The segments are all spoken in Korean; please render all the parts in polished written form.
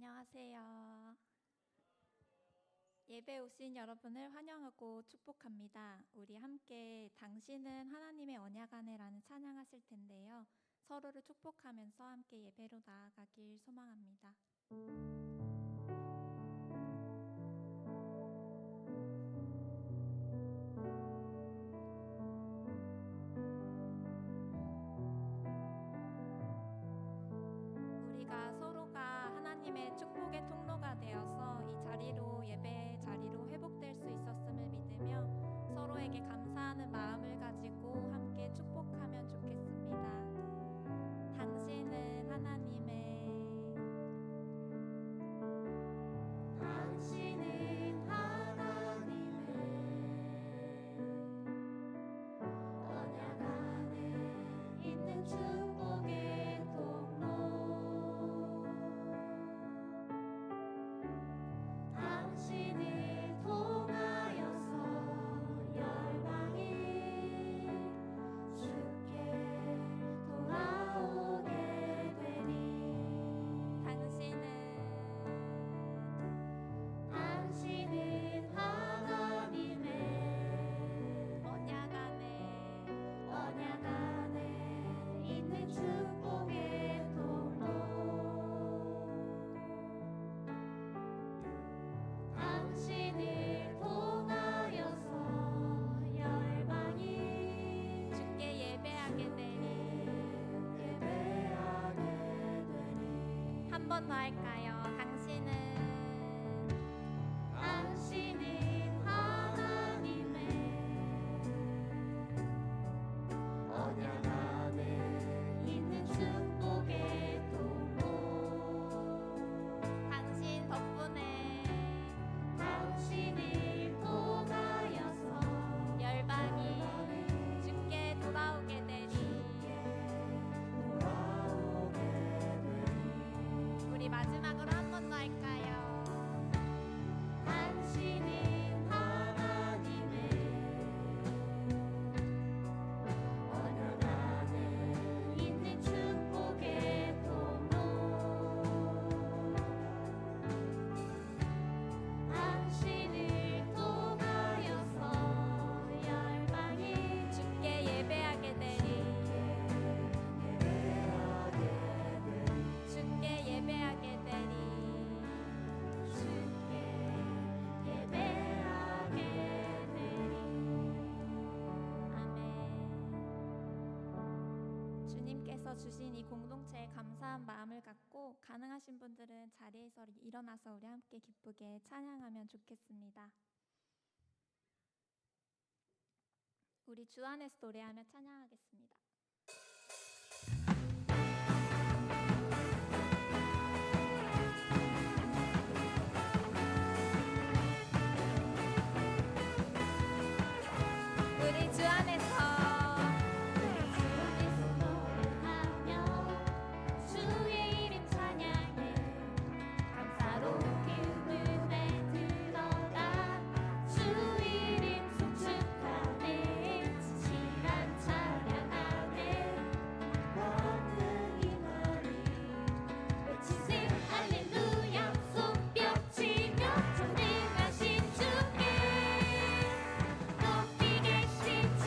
안녕하세요. 예배 오신 여러분을 환영하고 축복합니다. 우리 함께 당신은 하나님의 언약 안에라는 찬양하실 텐데요. 서로를 축복하면서 함께 예배로 나아가길 소망합니다. 우리가 서로가 하나님의 축복의 통로가 되어서 이 자리로 예배 자리로 회복될 수 있었음을 믿으며 서로에게 감사하는 마음을 가지고 함께 축복하면 좋겠습니다. 당신은 하나님의 언약 안에 있는 축복의 통로 당신을 통하여서 열방이 주께 돌아오게 되니 당신은 하나님의 언약 안에 있는 축복의 통로 당신을 통하여서 열방이 주께 예배하게 되니 한 번 더 할까요? 당신은 하나님의 언약 안에 있는 축복의 통로 당신 덕분에 당신을 통하여서 열방이 주께 돌아오게 되니 우리 마지막으로 한 번 더 할까요? 당신은 하나님의 언약 안에 있는 축복의 통로 당신을 통하여서 열방이 주께 예배하게 되니 주께 예배하게 되니 주께 예배하게 되니 아멘. 주님께서 주신 이 공동체에 감사한 마음을 갖고 가능하신 분들은 자리에서 일어나서 우리 함께 기쁘게 찬양하면 좋겠습니다. 우리 주 안에서 노래하며 찬양하겠습니다. 우리 주 안에서 노래하며 주의 이름 찬양해 감사로 기쁨에 들어가 주 이름 송축하네 진실한 찬양하네 권능이 많이 외치세 할렐루야 손뼉치며 전능하신 주께 높이 계신 주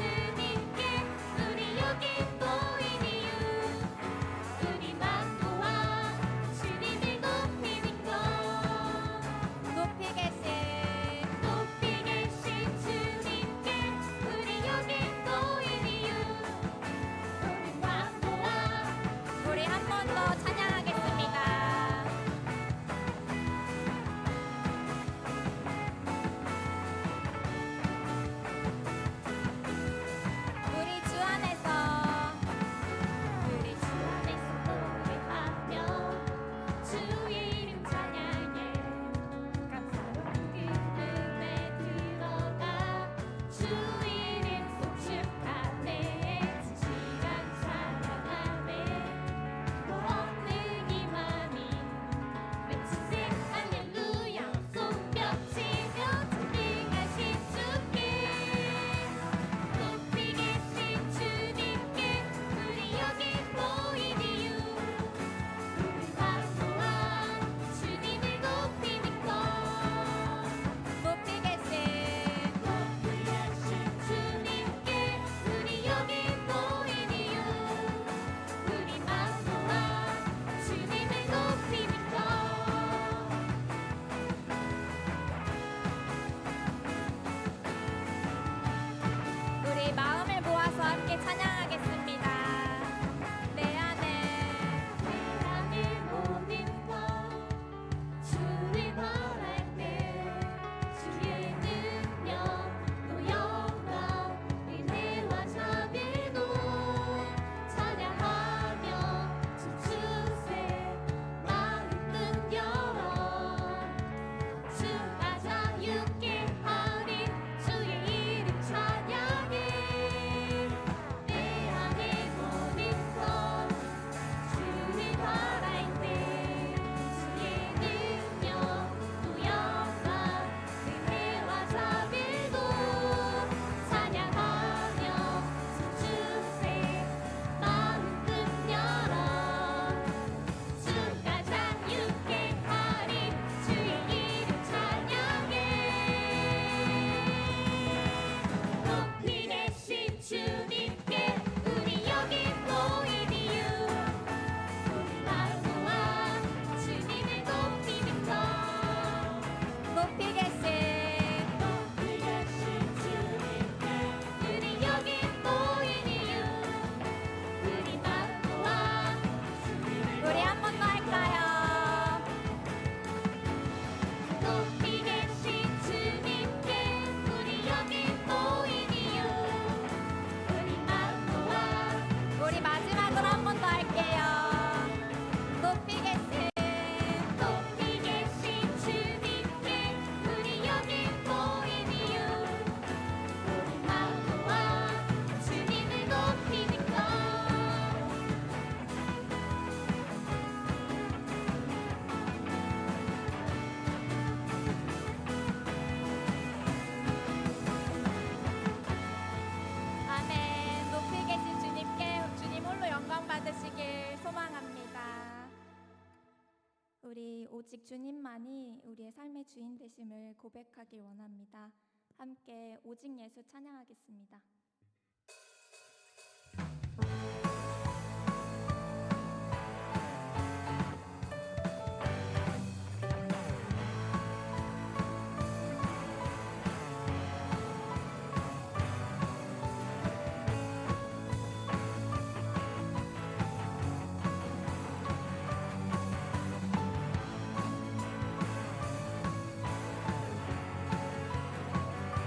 오직 주님만이 우리의 삶의 주인 되심을 고백하길 원합니다. 함께 오직 예수 찬양하겠습니다.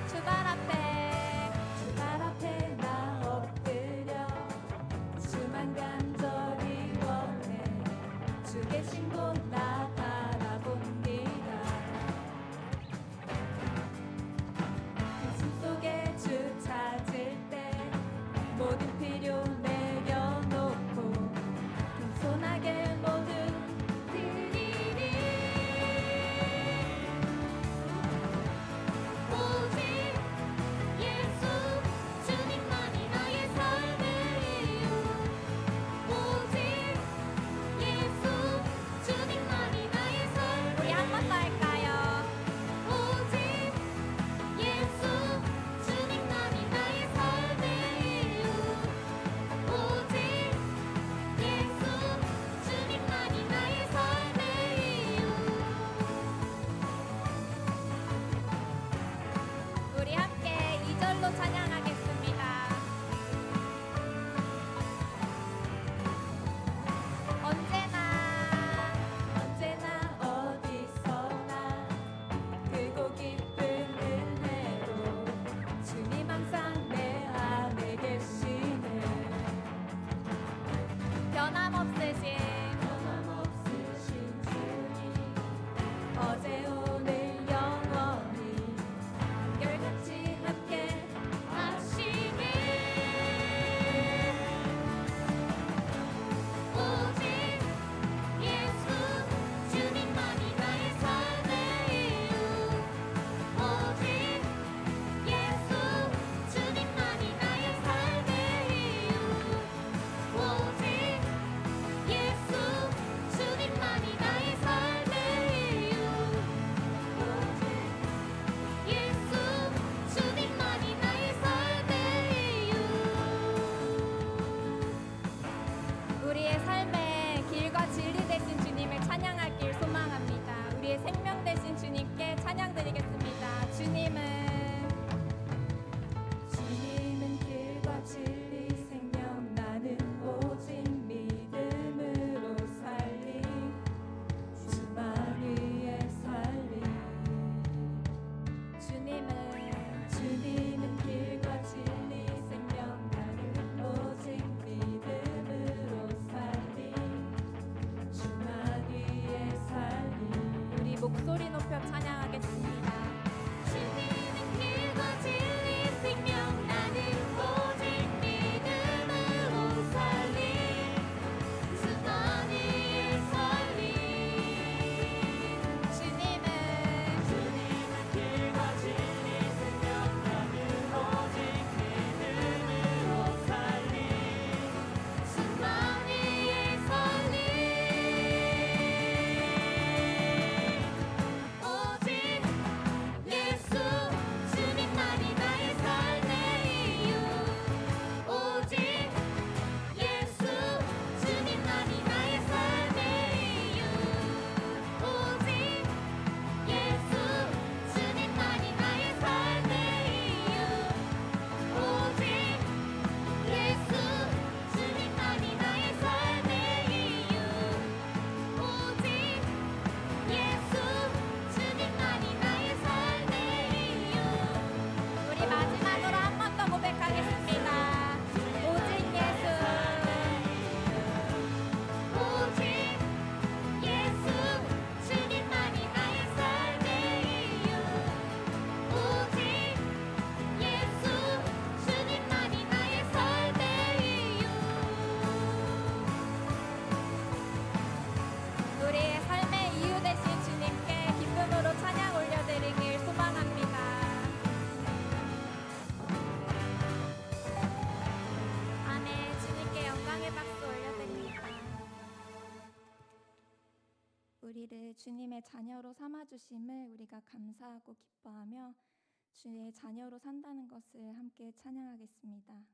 주발 앞에 나 엎드려 주만 간절히 원해 주 계신 곳 나 바라봅니다. 그 숨 속에 주 찾을 때 모든 필요 내려놓고 겸손하게 모든 드리니 오직 예수 주님만이 나의 삶의 이유 오직 예수 주님만이 나의 삶 우리 한 번 더 할까요? 오직 예수 주님만이 나의 삶의 이유 오직 예수 주님만이 나의 삶의 이유 우리 함께 2절로 찬양하겠습니다. 언제나 어디서나 크고 깊은 은혜로 주님 항상 내 안에 계시네. 변함없으신 주님 어제 오늘 영원히 한결같이 함께 하나님의 자녀로 삼아주심을 우리가 감사하고 기뻐하며 주의 자녀로 산다는 것을 함께 찬양하겠습니다.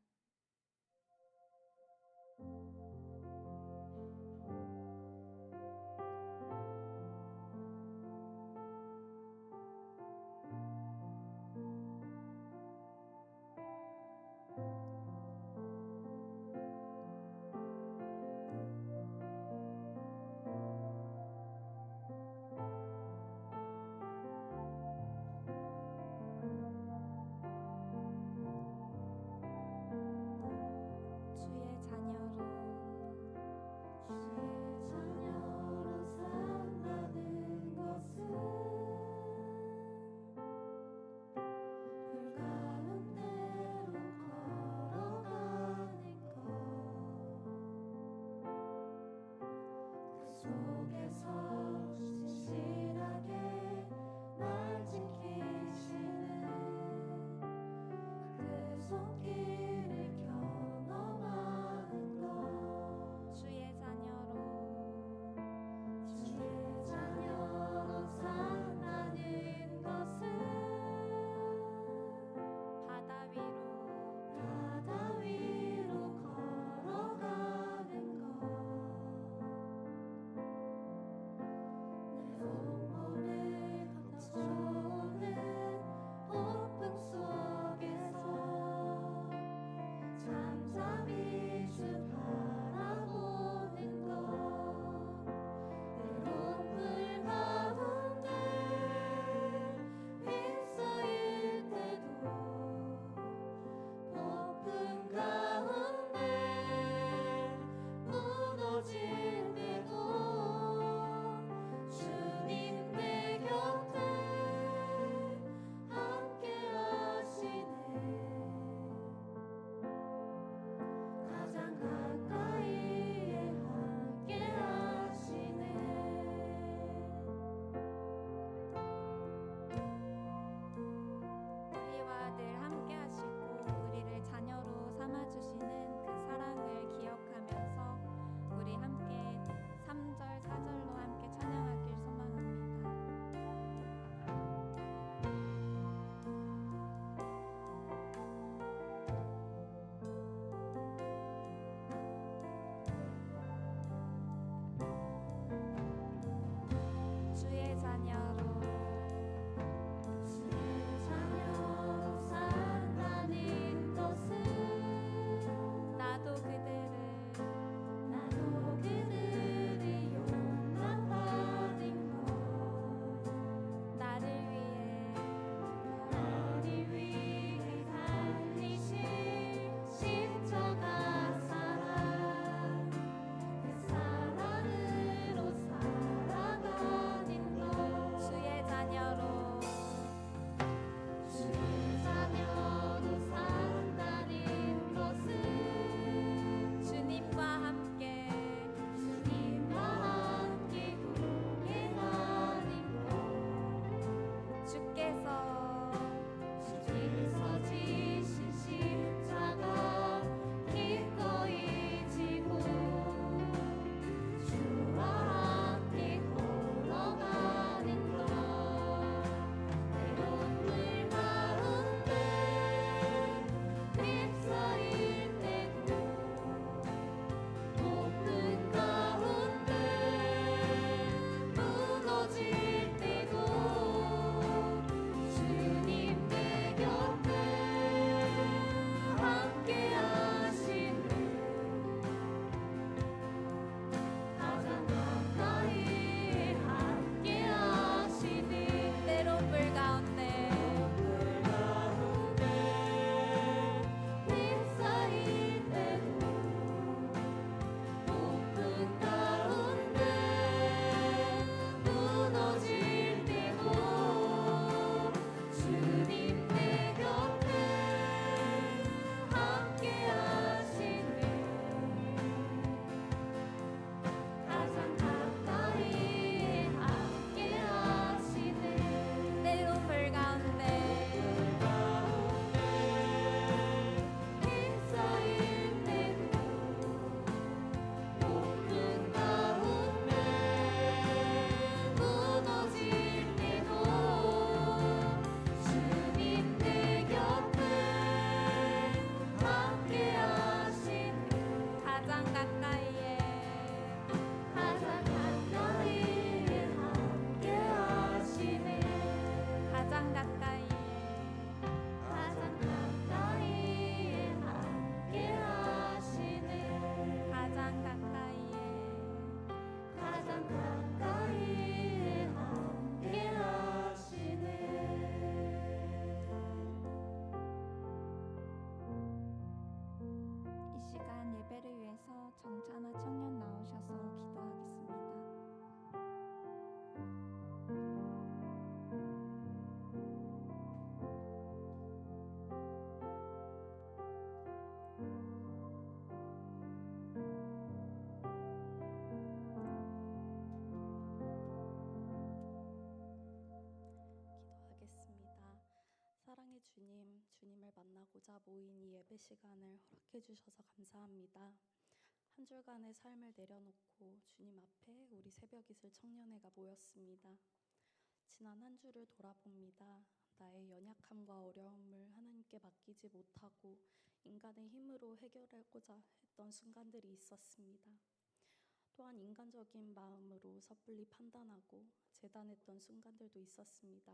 주님, 주님을 만나고자 모인 이 예배 시간을 허락해 주셔서 감사합니다. 한 주간의 삶을 내려놓고 주님 앞에 우리 새벽이슬 청년회가 모였습니다. 지난 한 주를 돌아봅니다. 나의 연약함과 어려움을 하나님께 맡기지 못하고 인간의 힘으로 해결하고자 했던 순간들이 있었습니다. 또한 인간적인 마음으로 섣불리 판단하고 재단했던 순간들도 있었습니다.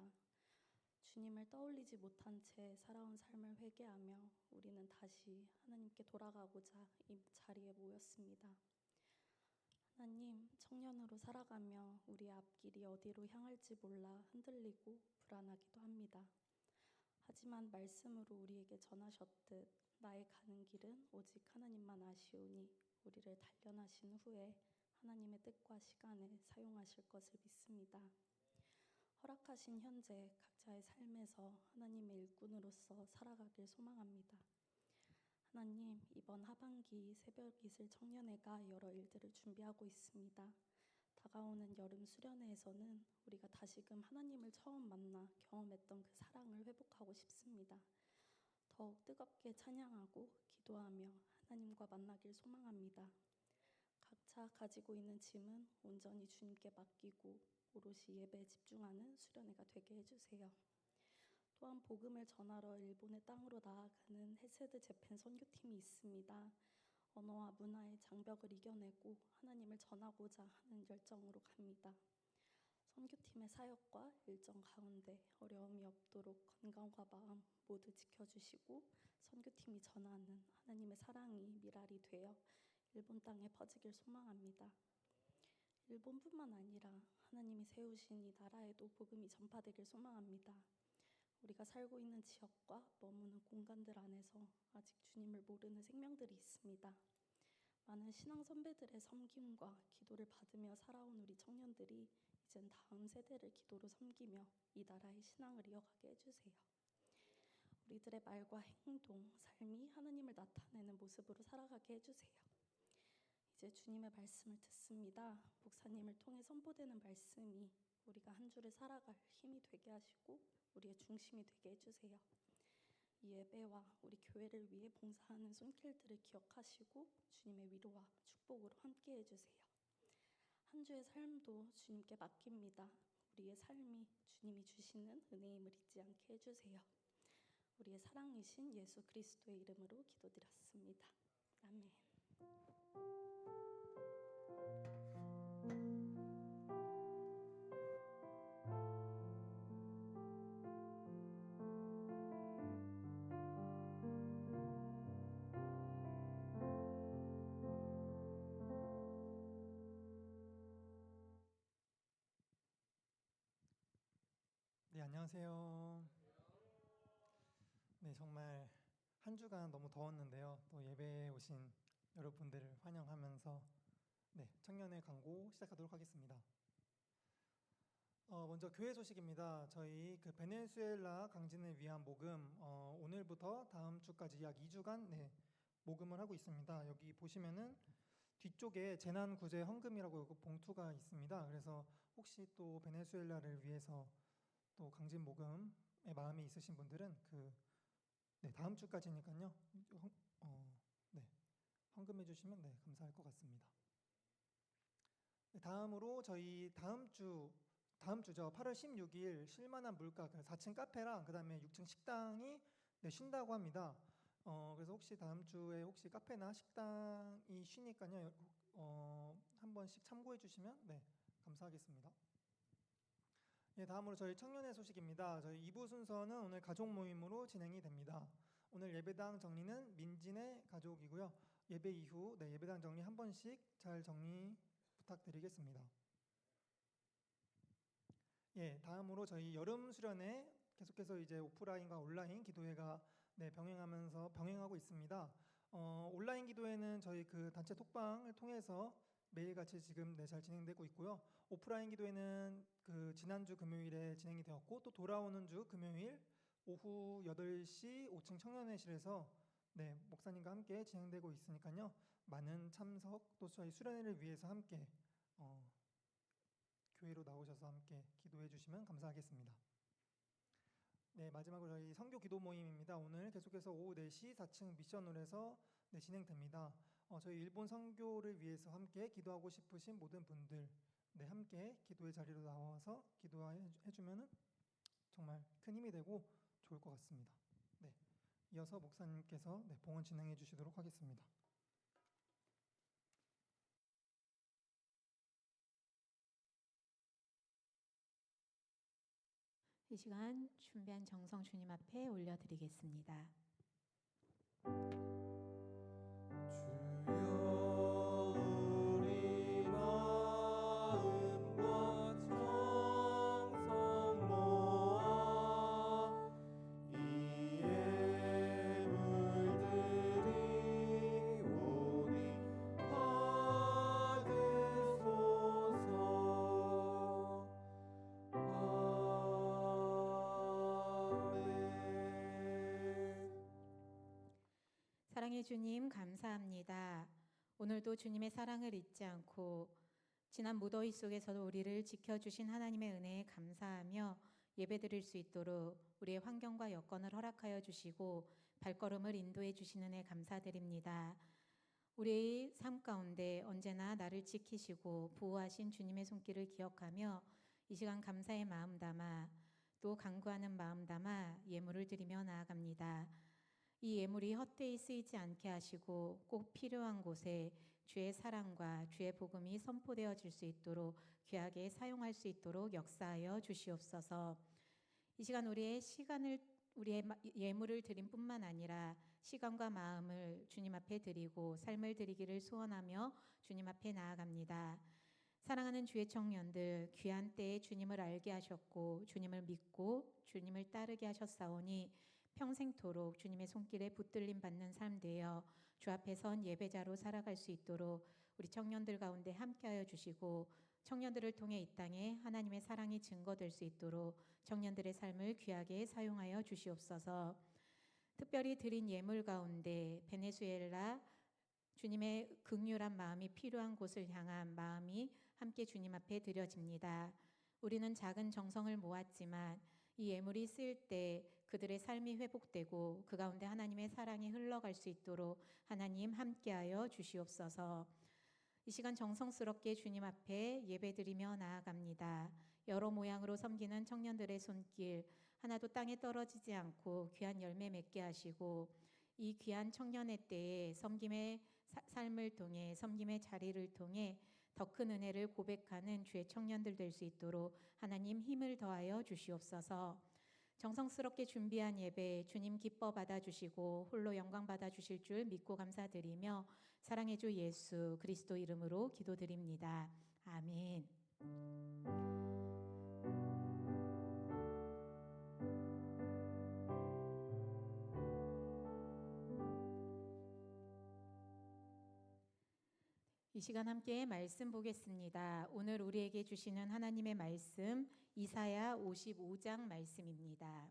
주님을 떠올리지 못한 채 살아온 삶을 회개하며 우리는 다시 하나님께 돌아가고자 이 자리에 모였습니다. 하나님, 청년으로 살아가며 우리의 앞길이 어디로 향할지 몰라 흔들리고 불안하기도 합니다. 하지만 말씀으로 우리에게 전하셨듯 나의 가는 길은 오직 하나님만 아시오니 우리를 단련하신 후에 하나님의 뜻과 시간에 사용하실 것을 믿습니다. 허락하신 현재 각자의 삶에서 하나님의 일꾼으로서 살아가길 소망합니다. 하나님, 이번 하반기 새벽이슬 청년회가 여러 일들을 준비하고 있습니다. 다가오는 여름 수련회에서는 우리가 다시금 하나님을 처음 만나 경험했던 그 사랑을 회복하고 싶습니다. 더욱 뜨겁게 찬양하고 기도하며 하나님과 만나길 소망합니다. 각자 가지고 있는 짐은 온전히 주님께 맡기고 오롯이 예배에 집중하는 수련회가 되게 해주세요. 또한 복음을 전하러 일본의 땅으로 나아가는 헤세드 재팬 선교팀이 있습니다. 언어와 문화의 장벽을 이겨내고 하나님을 전하고자 하는 열정으로 갑니다. 선교팀의 사역과 일정 가운데 어려움이 없도록 건강과 마음 모두 지켜주시고 선교팀이 전하는 하나님의 사랑이 미랄이 되어 일본 땅에 퍼지길 소망합니다. 일본뿐만 아니라 하나님이 세우신 이 나라에도 복음이 전파되길 소망합니다. 우리가 살고 있는 지역과 머무는 공간들 안에서 아직 주님을 모르는 생명들이 있습니다. 많은 신앙 선배들의 섬김과 기도를 받으며 살아온 우리 청년들이 이젠 다음 세대를 기도로 섬기며 이 나라의 신앙을 이어가게 해주세요. 우리들의 말과 행동, 삶이 하나님을 나타내는 모습으로 살아가게 해주세요. 이제 주님의 말씀을 듣습니다. 목사님을 통해 선포되는 말씀이 우리가 한 주를 살아갈 힘이 되게 하시고 우리의 중심이 되게 해주세요. 이 예배와 우리 교회를 위해 봉사하는 손길들을 기억하시고 주님의 위로와 축복으로 함께 해주세요. 한 주의 삶도 주님께 맡깁니다. 우리의 삶이 주님이 주시는 은혜임을 잊지 않게 해주세요. 우리의 사랑이신 예수 그리스도의 이름으로 기도드렸습니다. 아멘. 네, 안녕하세요. 네, 정말 한 주간 너무 더웠는데요. 또 예배에 오신 여러분들을 환영하면서 청년회 광고 시작하도록 하겠습니다. 먼저 교회 소식입니다. 저희 베네수엘라 강진을 위한 모금 오늘부터 다음 주까지 약 2주간 모금을 하고 있습니다. 여기 보시면은 뒤쪽에 재난구제 헌금이라고 봉투가 있습니다. 그래서 혹시 또 베네수엘라를 위해서 또 강진 모금의 마음이 있으신 분들은 다음 주까지니까요. 헌금해 주시면 감사할 것 같습니다. 다음으로 저희 다음 주죠. 8월 16일 쉴만한 물가 4층 카페랑 그다음에 6층 식당이 쉰다고 합니다. 그래서 혹시 다음 주에 혹시 카페나 식당이 쉬니까요. 한 번씩 참고해 주시면 감사하겠습니다. 다음으로 저희 청년회 소식입니다. 저희 2부 순서는 오늘 가족 모임으로 진행이 됩니다. 오늘 예배당 정리는 민진의 가족이고요. 예배 이후 예배당 정리 한 번씩 잘 정리 부탁드리겠습니다. 다음으로 저희 여름 수련회 계속해서 이제 오프라인과 온라인 기도회가 병행하고 있습니다. 온라인 기도회는 저희 단체 톡방을 통해서 매일같이 지금 잘 진행되고 있고요. 오프라인 기도회는 지난주 금요일에 진행이 되었고 또 돌아오는 주 금요일 오후 8시 5층 청년회실에서 목사님과 함께 진행되고 있으니까요. 많은 참석 또 저희 수련회를 위해서 함께 교회로 나오셔서 함께 기도해 주시면 감사하겠습니다. 네, 마지막으로 저희 선교 기도 모임입니다. 오늘 계속해서 오후 4시 4층 미션홀에서 진행됩니다. 저희 일본 선교를 위해서 함께 기도하고 싶으신 모든 분들, 네, 함께 기도의 자리로 나와서 기도해주면은 정말 큰 힘이 되고 좋을 것 같습니다. 네, 이어서 목사님께서 봉헌 진행해 주시도록 하겠습니다. 이 시간 준비한 정성 주님 앞에 올려드리겠습니다. 사랑의 주님 감사합니다. 오늘도 주님의 사랑을 잊지 않고 지난 무더위 속에서도 우리를 지켜주신 하나님의 은혜에 감사하며 예배드릴 수 있도록 우리의 환경과 여건을 허락하여 주시고 발걸음을 인도해 주시는 애 감사드립니다. 우리의 삶 가운데 언제나 나를 지키시고 보호하신 주님의 손길을 기억하며 이 시간 감사의 마음 담아 또 간구하는 마음 담아 예물을 드리며 나아갑니다. 이 예물이 헛되이 쓰이지 않게 하시고 꼭 필요한 곳에 주의 사랑과 주의 복음이 선포되어질 수 있도록 귀하게 사용할 수 있도록 역사하여 주시옵소서. 이 시간 우리의 예물을 드림 뿐만 아니라 시간과 마음을 주님 앞에 드리고 삶을 드리기를 소원하며 주님 앞에 나아갑니다. 사랑하는 주의 청년들, 귀한 때에 주님을 알게 하셨고 주님을 믿고 주님을 따르게 하셨사오니 평생토록 주님의 손길에 붙들림 받는 삶 되어 주 앞에 선 예배자로 살아갈 수 있도록 우리 청년들 가운데 함께하여 주시고 청년들을 통해 이 땅에 하나님의 사랑이 증거될 수 있도록 청년들의 삶을 귀하게 사용하여 주시옵소서. 특별히 드린 예물 가운데 베네수엘라 주님의 긍휼한 마음이 필요한 곳을 향한 마음이 함께 주님 앞에 드려집니다. 우리는 작은 정성을 모았지만 이 예물이 쓰일 때 그들의 삶이 회복되고 그 가운데 하나님의 사랑이 흘러갈 수 있도록 하나님 함께하여 주시옵소서. 이 시간 정성스럽게 주님 앞에 예배드리며 나아갑니다. 여러 모양으로 섬기는 청년들의 손길 하나도 땅에 떨어지지 않고 귀한 열매 맺게 하시고 이 귀한 청년의 때에 섬김의 삶을 통해 섬김의 자리를 통해 더 큰 은혜를 고백하는 주의 청년들 될 수 있도록 하나님 힘을 더하여 주시옵소서. 정성스럽게 준비한 예배 주님 기뻐 받아주시고 홀로 영광 받아주실 줄 믿고 감사드리며 사랑의 주 예수 그리스도 이름으로 기도드립니다. 아멘. 이 시간 함께 말씀 보겠습니다. 오늘 우리에게 주시는 하나님의 말씀 이사야 55장 말씀입니다.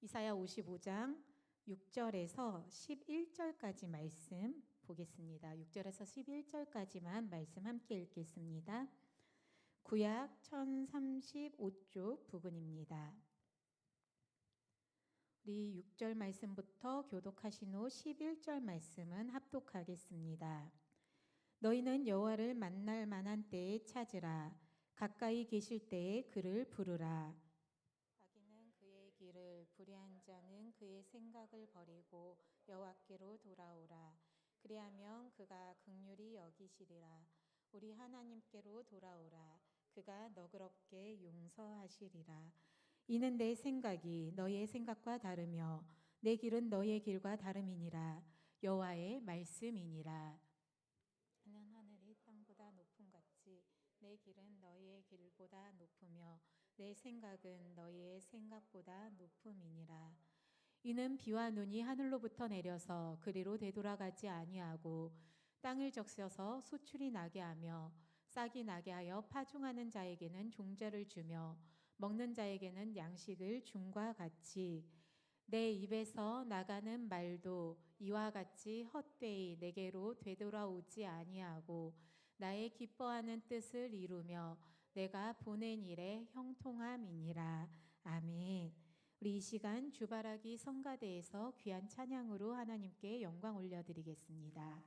이사야 55장 6절에서 11절까지 말씀 보겠습니다. 6절에서 11절까지만 말씀 함께 읽겠습니다. 구약 1035쪽 부근입니다. 우리 6절 말씀부터 교독하신 후 11절 말씀은 합독하겠습니다. 너희는 여호와를 만날 만한 때에 찾으라. 가까이 계실 때에 그를 부르라. 자기는 그의 길을 불의한 자는 그의 생각을 버리고 여호와께로 돌아오라. 그리하면 그가 긍휼히 여기시리라. 우리 하나님께로 돌아오라. 그가 너그럽게 용서하시리라. 이는 내 생각이 너희의 생각과 다르며 내 길은 너희의 길과 다름이니라. 여호와의 말씀이니라. 하는 하늘이 땅보다 높음 같이 내 길은 너희의 길보다 높으며 내 생각은 너희의 생각보다 높음이니라. 이는 비와 눈이 하늘로부터 내려서 그리로 되돌아가지 아니하고 땅을 적셔서 소출이 나게 하며 싹이 나게 하여 파종하는 자에게는 종자를 주며 먹는 자에게는 양식을 줌과 같이 내 입에서 나가는 말도 이와 같이 헛되이 내게로 되돌아오지 아니하고 나의 기뻐하는 뜻을 이루며 내가 보낸 일에 형통함이니라. 아멘. 우리 이 시간 주바라기 성가대에서 귀한 찬양으로 하나님께 영광 올려드리겠습니다.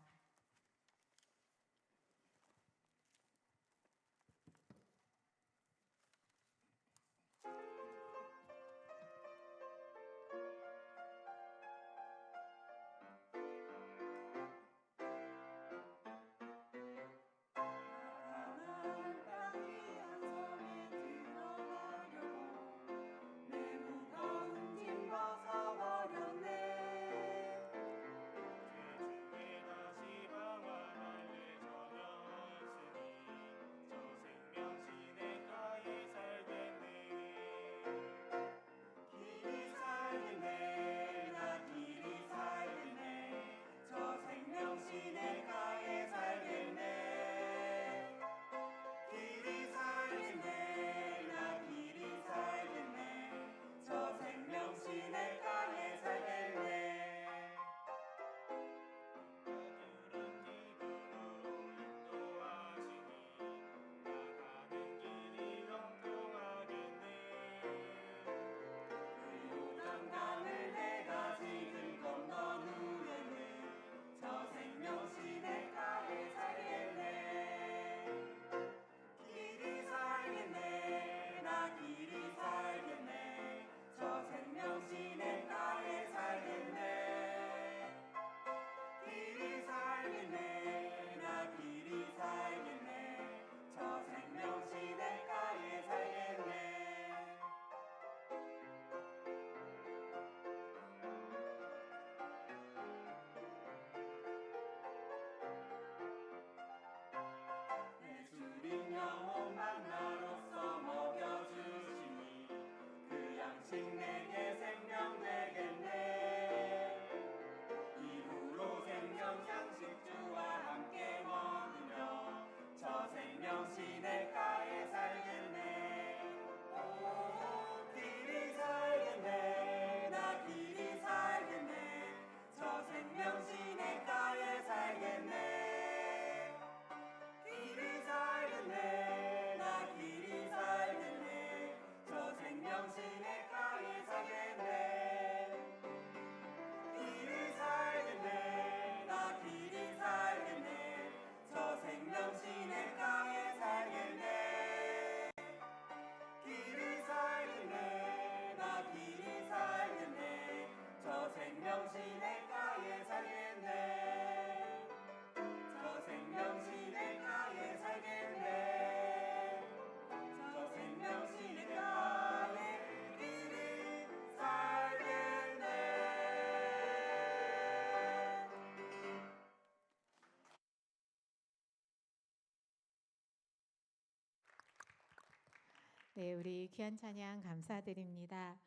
네, 우리 귀한 찬양 감사드립니다.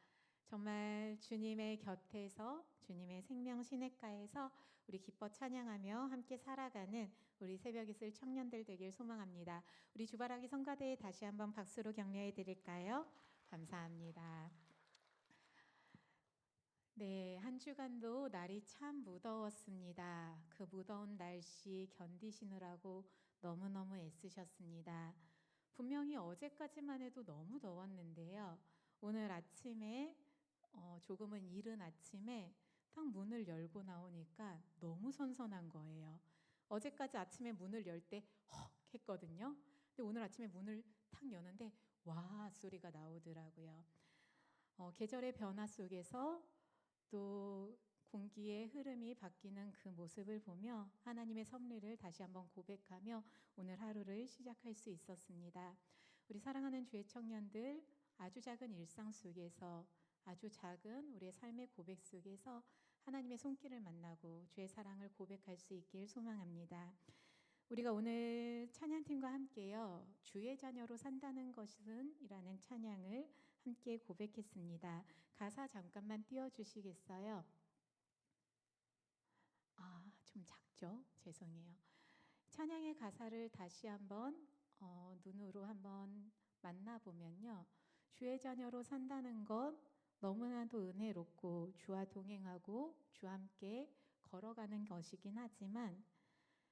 정말 주님의 곁에서 주님의 생명 시냇가에서 우리 기뻐 찬양하며 함께 살아가는 우리 새벽이슬 청년들 되길 소망합니다. 우리 주바라기 성가대에 다시 한번 박수로 격려해 드릴까요? 감사합니다. 네, 한 주간도 날이 참 무더웠습니다. 그 무더운 날씨 견디시느라고 너무너무 애쓰셨습니다. 분명히 어제까지만 해도 너무 더웠는데요. 오늘 아침에 조금은 이른 아침에 딱 문을 열고 나오니까 너무 선선한 거예요. 어제까지 아침에 문을 열 때 헉 했거든요. 근데 오늘 아침에 문을 탁 여는데 와 소리가 나오더라고요. 계절의 변화 속에서 또 공기의 흐름이 바뀌는 그 모습을 보며 하나님의 섭리를 다시 한번 고백하며 오늘 하루를 시작할 수 있었습니다. 우리 사랑하는 주의 청년들, 아주 작은 일상 속에서 아주 작은 우리의 삶의 고백 속에서 하나님의 손길을 만나고 주의 사랑을 고백할 수 있길 소망합니다. 우리가 오늘 찬양팀과 함께요, 주의 자녀로 산다는 것은 이라는 찬양을 함께 고백했습니다. 가사 잠깐만 띄워주시겠어요? 좀 작죠? 죄송해요. 찬양의 가사를 다시 한번 눈으로 한번 만나보면요. 주의 자녀로 산다는 것 너무나도 은혜롭고 주와 동행하고 주와 함께 걸어가는 것이긴 하지만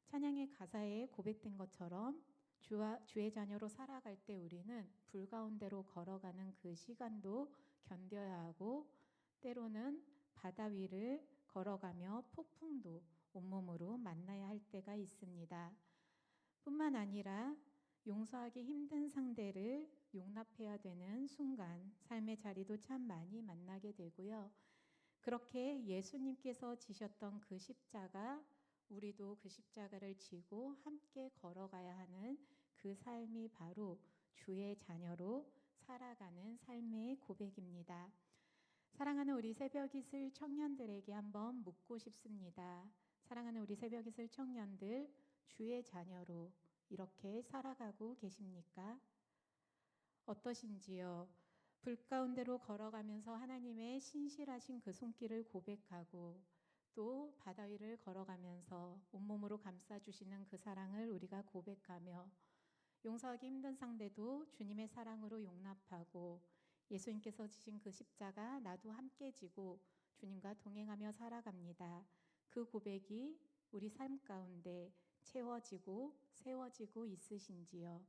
찬양의 가사에 고백된 것처럼 주의 자녀로 살아갈 때 우리는 불 가운데로 걸어가는 그 시간도 견뎌야 하고 때로는 바다 위를 걸어가며 폭풍도 온몸으로 만나야 할 때가 있습니다. 뿐만 아니라 용서하기 힘든 상대를 용납해야 되는 순간, 삶의 자리도 참 많이 만나게 되고요. 그렇게 예수님께서 지셨던 그 십자가, 우리도 그 십자가를 지고 함께 걸어가야 하는 그 삶이 바로 주의 자녀로 살아가는 삶의 고백입니다. 사랑하는 우리 새벽이슬 청년들에게 한번 묻고 싶습니다. 사랑하는 우리 새벽이슬 청년들, 주의 자녀로 이렇게 살아가고 계십니까? 어떠신지요? 불 가운데로 걸어가면서 하나님의 신실하신 그 손길을 고백하고 또 바다 위를 걸어가면서 온몸으로 감싸주시는 그 사랑을 우리가 고백하며 용서하기 힘든 상대도 주님의 사랑으로 용납하고 예수님께서 지신 그 십자가 나도 함께 지고 주님과 동행하며 살아갑니다. 그 고백이 우리 삶 가운데 채워지고 세워지고 있으신지요?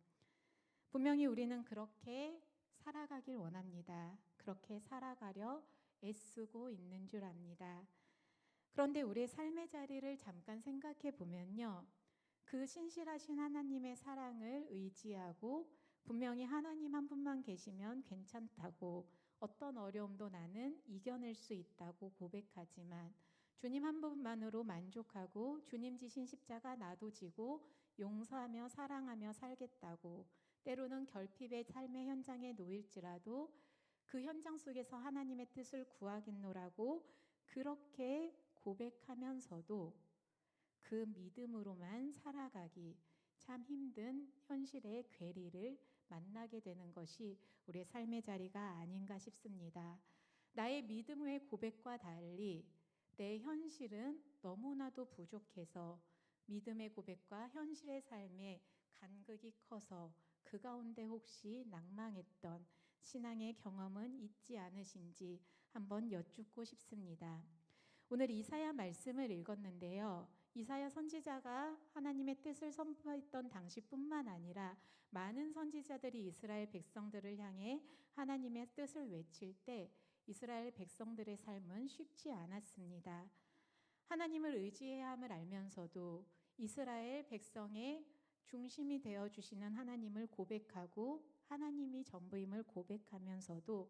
분명히 우리는 그렇게 살아가길 원합니다. 그렇게 살아가려 애쓰고 있는 줄 압니다. 그런데 우리의 삶의 자리를 잠깐 생각해 보면요. 그 신실하신 하나님의 사랑을 의지하고 분명히 하나님 한 분만 계시면 괜찮다고 어떤 어려움도 나는 이겨낼 수 있다고 고백하지만 주님 한 분만으로 만족하고 주님 지신 십자가 나도 지고 용서하며 사랑하며 살겠다고 때로는 결핍의 삶의 현장에 놓일지라도 그 현장 속에서 하나님의 뜻을 구하겠노라고 그렇게 고백하면서도 그 믿음으로만 살아가기 참 힘든 현실의 괴리를 만나게 되는 것이 우리의 삶의 자리가 아닌가 싶습니다. 나의 믿음의 고백과 달리 내 현실은 너무나도 부족해서 믿음의 고백과 현실의 삶에 간극이 커서 그 가운데 혹시 낭망했던 신앙의 경험은 있지 않으신지 한번 여쭙고 싶습니다. 오늘 이사야 말씀을 읽었는데요. 이사야 선지자가 하나님의 뜻을 선포했던 당시뿐만 아니라 많은 선지자들이 이스라엘 백성들을 향해 하나님의 뜻을 외칠 때 이스라엘 백성들의 삶은 쉽지 않았습니다. 하나님을 의지해야 함을 알면서도 이스라엘 백성의 중심이 되어 주시는 하나님을 고백하고 하나님이 전부임을 고백하면서도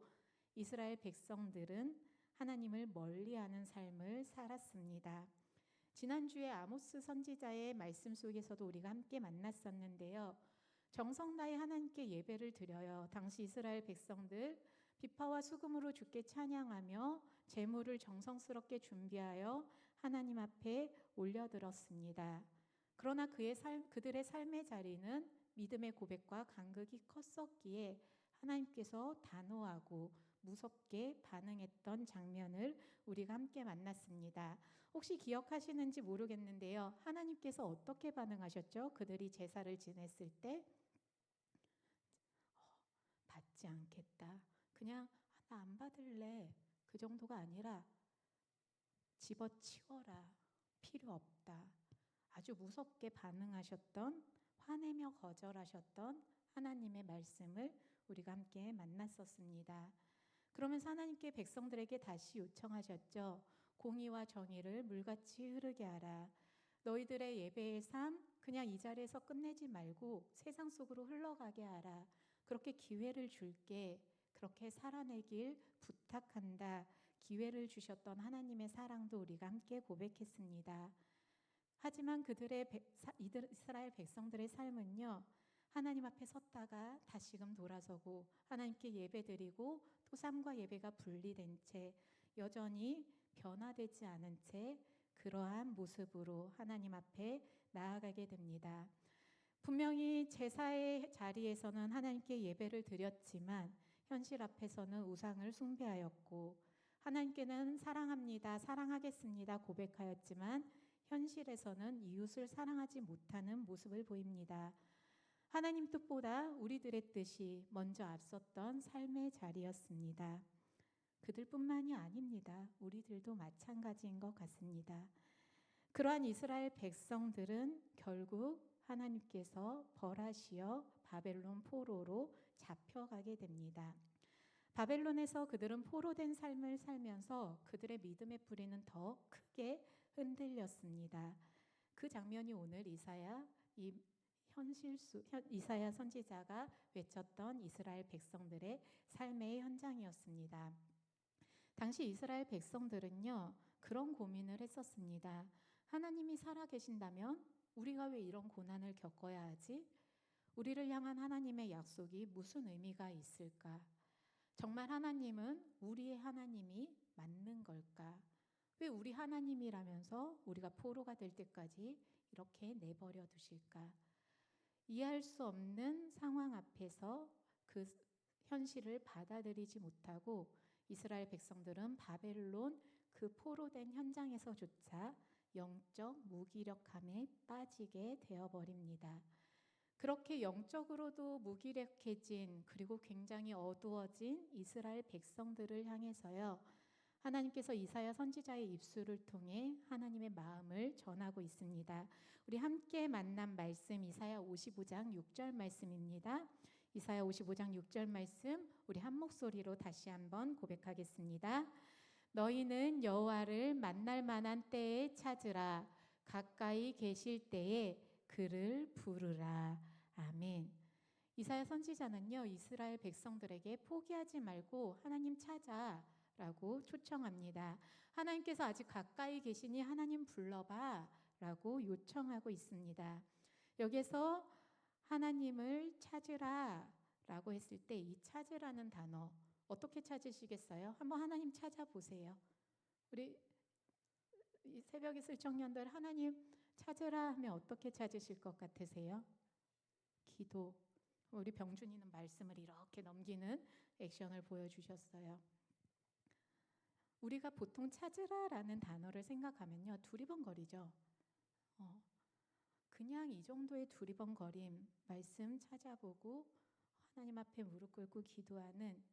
이스라엘 백성들은 하나님을 멀리하는 삶을 살았습니다. 지난주에 아모스 선지자의 말씀 속에서도 우리가 함께 만났었는데요. 정성 다해 하나님께 예배를 드려요. 당시 이스라엘 백성들 비파와 수금으로 주께 찬양하며 제물을 정성스럽게 준비하여 하나님 앞에 올려드렸습니다. 그러나 그들의 삶의 자리는 믿음의 고백과 간극이 컸었기에 하나님께서 단호하고 무섭게 반응했던 장면을 우리가 함께 만났습니다. 혹시 기억하시는지 모르겠는데요. 하나님께서 어떻게 반응하셨죠? 그들이 제사를 지냈을 때 받지 않겠다. 그냥 나 안 받을래. 그 정도가 아니라 집어치워라. 필요 없다. 아주 무섭게 반응하셨던 화내며 거절하셨던 하나님의 말씀을 우리가 함께 만났었습니다. 그러면서 하나님께 백성들에게 다시 요청하셨죠. 공의와 정의를 물같이 흐르게 하라. 너희들의 예배의 삶 그냥 이 자리에서 끝내지 말고 세상 속으로 흘러가게 하라. 그렇게 기회를 줄게. 그렇게 살아내길 부탁한다. 기회를 주셨던 하나님의 사랑도 우리가 함께 고백했습니다. 하지만 이스라엘 백성들의 삶은요. 하나님 앞에 섰다가 다시금 돌아서고 하나님께 예배드리고 또 삶과 예배가 분리된 채 여전히 변화되지 않은 채 그러한 모습으로 하나님 앞에 나아가게 됩니다. 분명히 제사의 자리에서는 하나님께 예배를 드렸지만 현실 앞에서는 우상을 숭배하였고 하나님께는 사랑합니다, 사랑하겠습니다 고백하였지만 현실에서는 이웃을 사랑하지 못하는 모습을 보입니다. 하나님 뜻보다 우리들의 뜻이 먼저 앞섰던 삶의 자리였습니다. 그들뿐만이 아닙니다. 우리들도 마찬가지인 것 같습니다. 그러한 이스라엘 백성들은 결국 하나님께서 벌하시어 바벨론 포로로 잡혀가게 됩니다. 바벨론에서 그들은 포로된 삶을 살면서 그들의 믿음의 뿌리는 더 크게 흔들렸습니다. 그 장면이 오늘 이사야 선지자가 외쳤던 이스라엘 백성들의 삶의 현장이었습니다. 당시 이스라엘 백성들은요, 그런 고민을 했었습니다. 하나님이 살아계신다면 우리가 왜 이런 고난을 겪어야 하지? 우리를 향한 하나님의 약속이 무슨 의미가 있을까? 정말 하나님은 우리의 하나님이 맞는 걸까? 왜 우리 하나님이라면서 우리가 포로가 될 때까지 이렇게 내버려 두실까? 이해할 수 없는 상황 앞에서 그 현실을 받아들이지 못하고 이스라엘 백성들은 바벨론 그 포로된 현장에서조차 영적 무기력함에 빠지게 되어버립니다. 그렇게 영적으로도 무기력해진 그리고 굉장히 어두워진 이스라엘 백성들을 향해서요, 하나님께서 이사야 선지자의 입술을 통해 하나님의 마음을 전하고 있습니다. 우리 함께 만난 말씀 이사야 55장 6절 말씀입니다. 이사야 55장 6절 말씀 우리 한 목소리로 다시 한번 고백하겠습니다. 너희는 여호와를 만날 만한 때에 찾으라. 가까이 계실 때에 그를 부르라. 아멘. 이사야 선지자는요, 이스라엘 백성들에게 포기하지 말고 하나님 찾아라고 초청합니다. 하나님께서 아직 가까이 계시니 하나님 불러봐 라고 요청하고 있습니다. 여기서 하나님을 찾으라 라고 했을 때 이 찾으라는 단어 어떻게 찾으시겠어요? 한번 하나님 찾아보세요. 우리 이 새벽 이슬 청년들 하나님 찾으라 하면 어떻게 찾으실 것 같으세요? 기도. 우리 병준이는 말씀을 이렇게 넘기는 액션을 보여주셨어요. 우리가 보통 찾으라라는 단어를 생각하면요, 두리번거리죠. 그냥 이 정도의 두리번거림, 말씀 찾아보고 하나님 앞에 무릎 꿇고 기도하는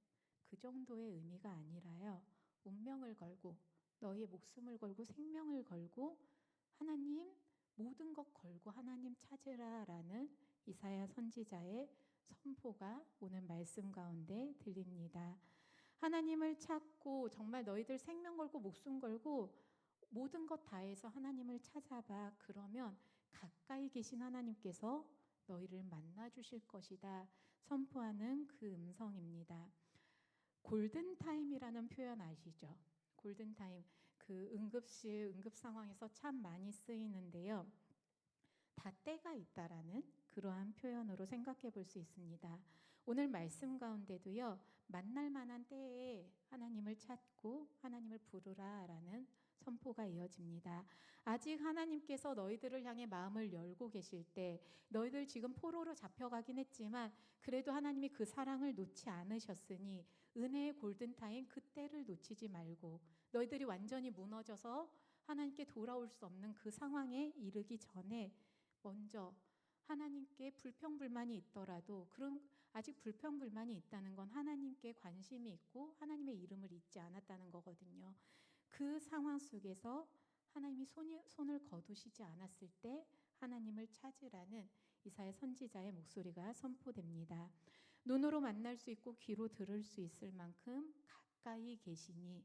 그 정도의 의미가 아니라요, 운명을 걸고 너희의 목숨을 걸고 생명을 걸고 하나님 모든 것 걸고 하나님 찾으라라는 이사야 선지자의 선포가 오늘 말씀 가운데 들립니다. 하나님을 찾고 정말 너희들 생명 걸고 목숨 걸고 모든 것 다해서 하나님을 찾아봐. 그러면 가까이 계신 하나님께서 너희를 만나 주실 것이다 선포하는 그 음성입니다. 골든타임이라는 표현 아시죠? 골든타임, 그 응급실, 응급 상황에서 참 많이 쓰이는데요. 다 때가 있다라는 그러한 표현으로 생각해 볼 수 있습니다. 오늘 말씀 가운데도요, 만날 만한 때에 하나님을 찾고 하나님을 부르라라는 선포가 이어집니다. 아직 하나님께서 너희들을 향해 마음을 열고 계실 때, 너희들 지금 포로로 잡혀가긴 했지만 그래도 하나님이 그 사랑을 놓지 않으셨으니 은혜의 골든타임 그때를 놓치지 말고 너희들이 완전히 무너져서 하나님께 돌아올 수 없는 그 상황에 이르기 전에 먼저 하나님께 불평불만이 있더라도 그런 아직 불평불만이 있다는 건 하나님께 관심이 있고 하나님의 이름을 잊지 않았다는 거거든요. 그 상황 속에서 하나님이 손을 거두시지 않았을 때 하나님을 찾으라는 이사야 선지자의 목소리가 선포됩니다. 눈으로 만날 수 있고 귀로 들을 수 있을 만큼 가까이 계시니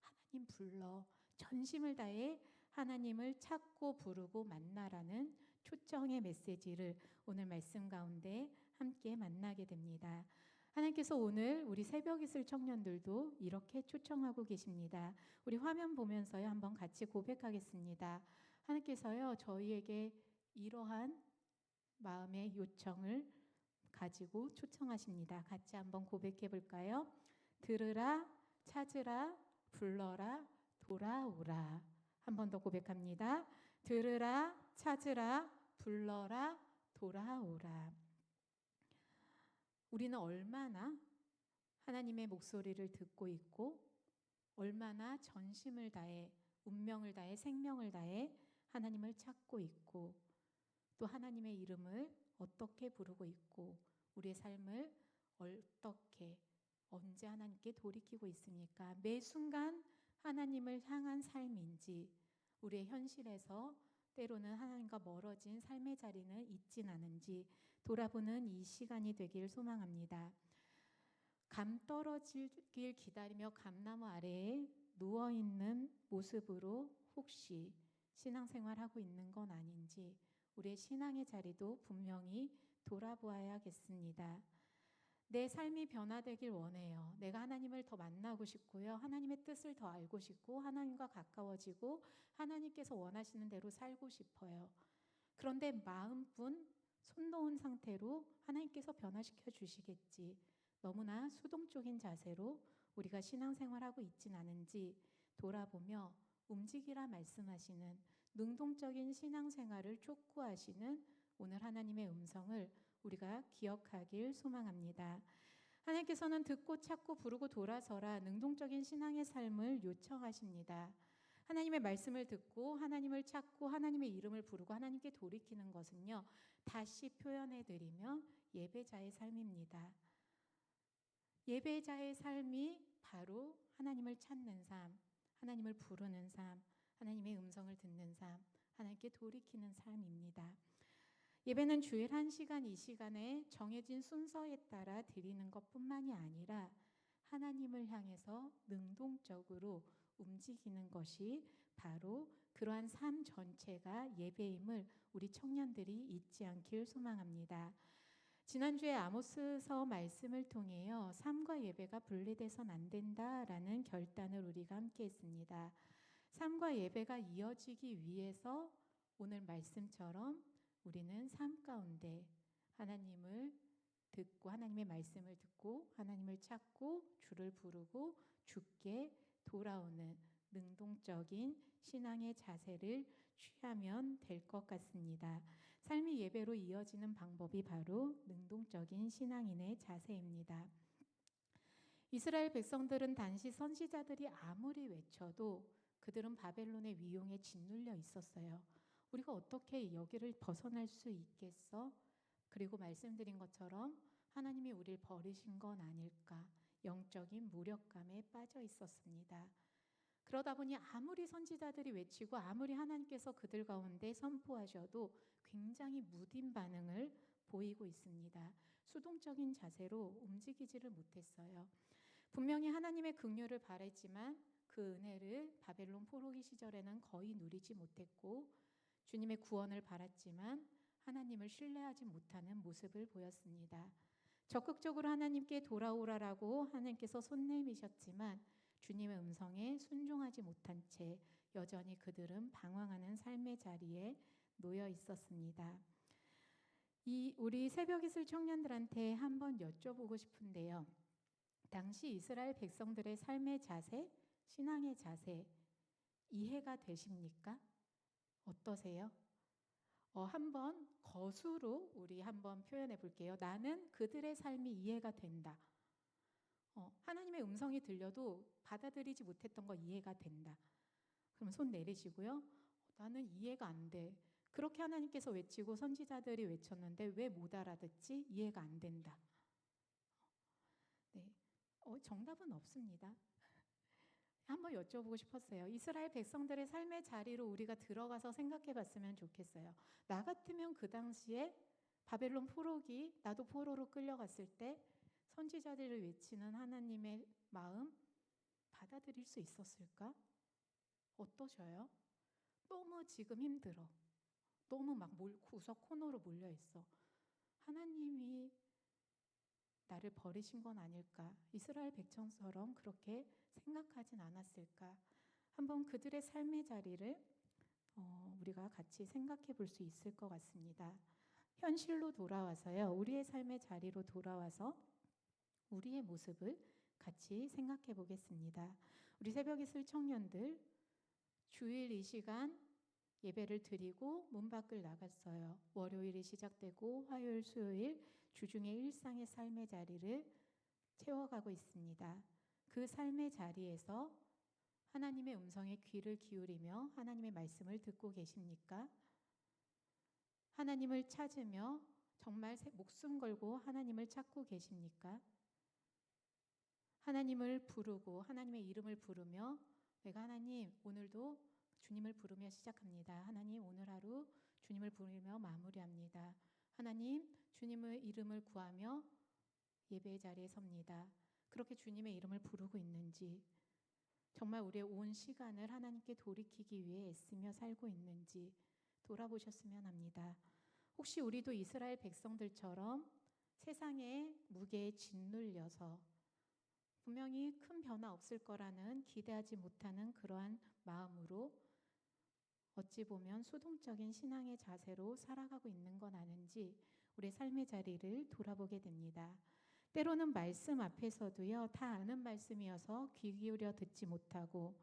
하나님 불러 전심을 다해 하나님을 찾고 부르고 만나라는 초청의 메시지를 오늘 말씀 가운데 함께 만나게 됩니다. 하나님께서 오늘 우리 새벽 이슬 청년들도 이렇게 초청하고 계십니다. 우리 화면 보면서요, 한번 같이 고백하겠습니다. 하나님께서요, 저희에게 이러한 마음의 요청을 가지고 초청하십니다. 같이 한번 고백해 볼까요? 들으라, 찾으라, 불러라, 돌아오라. 한 번 더 고백합니다. 들으라, 찾으라, 불러라, 돌아오라. 우리는 얼마나 하나님의 목소리를 듣고 있고 얼마나 전심을 다해 운명을 다해 생명을 다해 하나님을 찾고 있고 또 하나님의 이름을 어떻게 부르고 있고 우리의 삶을 어떻게 언제 하나님께 돌이키고 있습니까? 매 순간 하나님을 향한 삶인지 우리의 현실에서 때로는 하나님과 멀어진 삶의 자리는 있진 않은지 돌아보는 이 시간이 되길 소망합니다. 감 떨어지길 기다리며 감나무 아래에 누워있는 모습으로 혹시 신앙생활하고 있는 건 아닌지 우리의 신앙의 자리도 분명히 돌아보아야겠습니다. 내 삶이 변화되길 원해요. 내가 하나님을 더 만나고 싶고요. 하나님의 뜻을 더 알고 싶고 하나님과 가까워지고 하나님께서 원하시는 대로 살고 싶어요. 그런데 마음뿐 손 놓은 상태로 하나님께서 변화시켜 주시겠지. 너무나 수동적인 자세로 우리가 신앙생활하고 있진 않은지 돌아보며 움직이라 말씀하시는 능동적인 신앙생활을 촉구하시는 오늘 하나님의 음성을 우리가 기억하길 소망합니다. 하나님께서는 듣고 찾고 부르고 돌아서라 능동적인 신앙의 삶을 요청하십니다. 하나님의 말씀을 듣고 하나님을 찾고 하나님의 이름을 부르고 하나님께 돌이키는 것은요. 다시 표현해드리면 예배자의 삶입니다. 예배자의 삶이 바로 하나님을 찾는 삶, 하나님을 부르는 삶, 하나님의 음성을 듣는 삶, 하나님께 돌이키는 삶입니다. 예배는 주일 1시간, 이 시간에 정해진 순서에 따라 드리는 것뿐만이 아니라 하나님을 향해서 능동적으로 움직이는 것이 바로 그러한 삶 전체가 예배임을 우리 청년들이 잊지 않길 소망합니다. 지난주에 아모스서 말씀을 통해요. 삶과 예배가 분리돼선 안 된다라는 결단을 우리가 함께 했습니다. 삶과 예배가 이어지기 위해서 오늘 말씀처럼 우리는 삶 가운데 하나님을 듣고 하나님의 말씀을 듣고 하나님을 찾고 주를 부르고 주께 돌아오는 능동적인 신앙의 자세를 취하면 될 것 같습니다. 삶이 예배로 이어지는 방법이 바로 능동적인 신앙인의 자세입니다. 이스라엘 백성들은 당시 선지자들이 아무리 외쳐도 그들은 바벨론의 위용에 짓눌려 있었어요. 우리가 어떻게 여기를 벗어날 수 있겠어? 그리고 말씀드린 것처럼 하나님이 우리를 버리신 건 아닐까? 영적인 무력감에 빠져 있었습니다. 그러다 보니 아무리 선지자들이 외치고 아무리 하나님께서 그들 가운데 선포하셔도 굉장히 무딘 반응을 보이고 있습니다. 수동적인 자세로 움직이지를 못했어요. 분명히 하나님의 긍휼을 바랬지만 그 은혜를 바벨론 포로기 시절에는 거의 누리지 못했고 주님의 구원을 바랐지만 하나님을 신뢰하지 못하는 모습을 보였습니다. 적극적으로 하나님께 돌아오라라고 하나님께서 손 내미셨지만 주님의 음성에 순종하지 못한 채 여전히 그들은 방황하는 삶의 자리에 놓여 있었습니다. 우리 새벽이슬 청년들한테 한번 여쭤보고 싶은데요. 당시 이스라엘 백성들의 삶의 자세, 신앙의 자세 이해가 되십니까? 어떠세요? 한번 거수로 우리 한번 표현해 볼게요. 나는 그들의 삶이 이해가 된다. 하나님의 음성이 들려도 받아들이지 못했던 거 이해가 된다. 그럼 손 내리시고요. 나는 이해가 안 돼. 그렇게 하나님께서 외치고 선지자들이 외쳤는데 왜 못 알아듣지? 이해가 안 된다. 네, 정답은 없습니다. 한번 여쭤보고 싶었어요. 이스라엘 백성들의 삶의 자리로 우리가 들어가서 생각해 봤으면 좋겠어요. 나 같으면 그 당시에 바벨론 포로기, 나도 포로로 끌려갔을 때 선지자들을 외치는 하나님의 마음 받아들일 수 있었을까? 어떠셔요? 너무 지금 힘들어. 너무 막 구석 코너로 몰려 있어. 하나님이 나를 버리신 건 아닐까? 이스라엘 백성처럼 그렇게 생각하진 않았을까? 한번 그들의 삶의 자리를 우리가 같이 생각해 볼 수 있을 것 같습니다. 현실로 돌아와서요. 우리의 삶의 자리로 돌아와서 우리의 모습을 같이 생각해 보겠습니다. 우리 새벽이슬 청년들 주일 이 시간 예배를 드리고 문 밖을 나갔어요. 월요일이 시작되고 화요일, 수요일 주중의 일상의 삶의 자리를 채워가고 있습니다. 그 삶의 자리에서 하나님의 음성에 귀를 기울이며 하나님의 말씀을 듣고 계십니까? 하나님을 찾으며 정말 목숨 걸고 하나님을 찾고 계십니까? 하나님을 부르고 하나님의 이름을 부르며 내가 하나님 오늘도 주님을 부르며 시작합니다. 하나님, 오늘 하루 주님을 부르며 마무리합니다. 하나님, 주님의 이름을 구하며 예배의 자리에 섭니다. 그렇게 주님의 이름을 부르고 있는지, 정말 우리의 온 시간을 하나님께 돌이키기 위해 애쓰며 살고 있는지 돌아보셨으면 합니다. 혹시 우리도 이스라엘 백성들처럼 세상의 무게에 짓눌려서 분명히 큰 변화 없을 거라는 기대하지 못하는 그러한 마음으로 어찌 보면 수동적인 신앙의 자세로 살아가고 있는 건 아닌지 우리의 삶의 자리를 돌아보게 됩니다. 때로는 말씀 앞에서도요, 다 아는 말씀이어서 귀 기울여 듣지 못하고,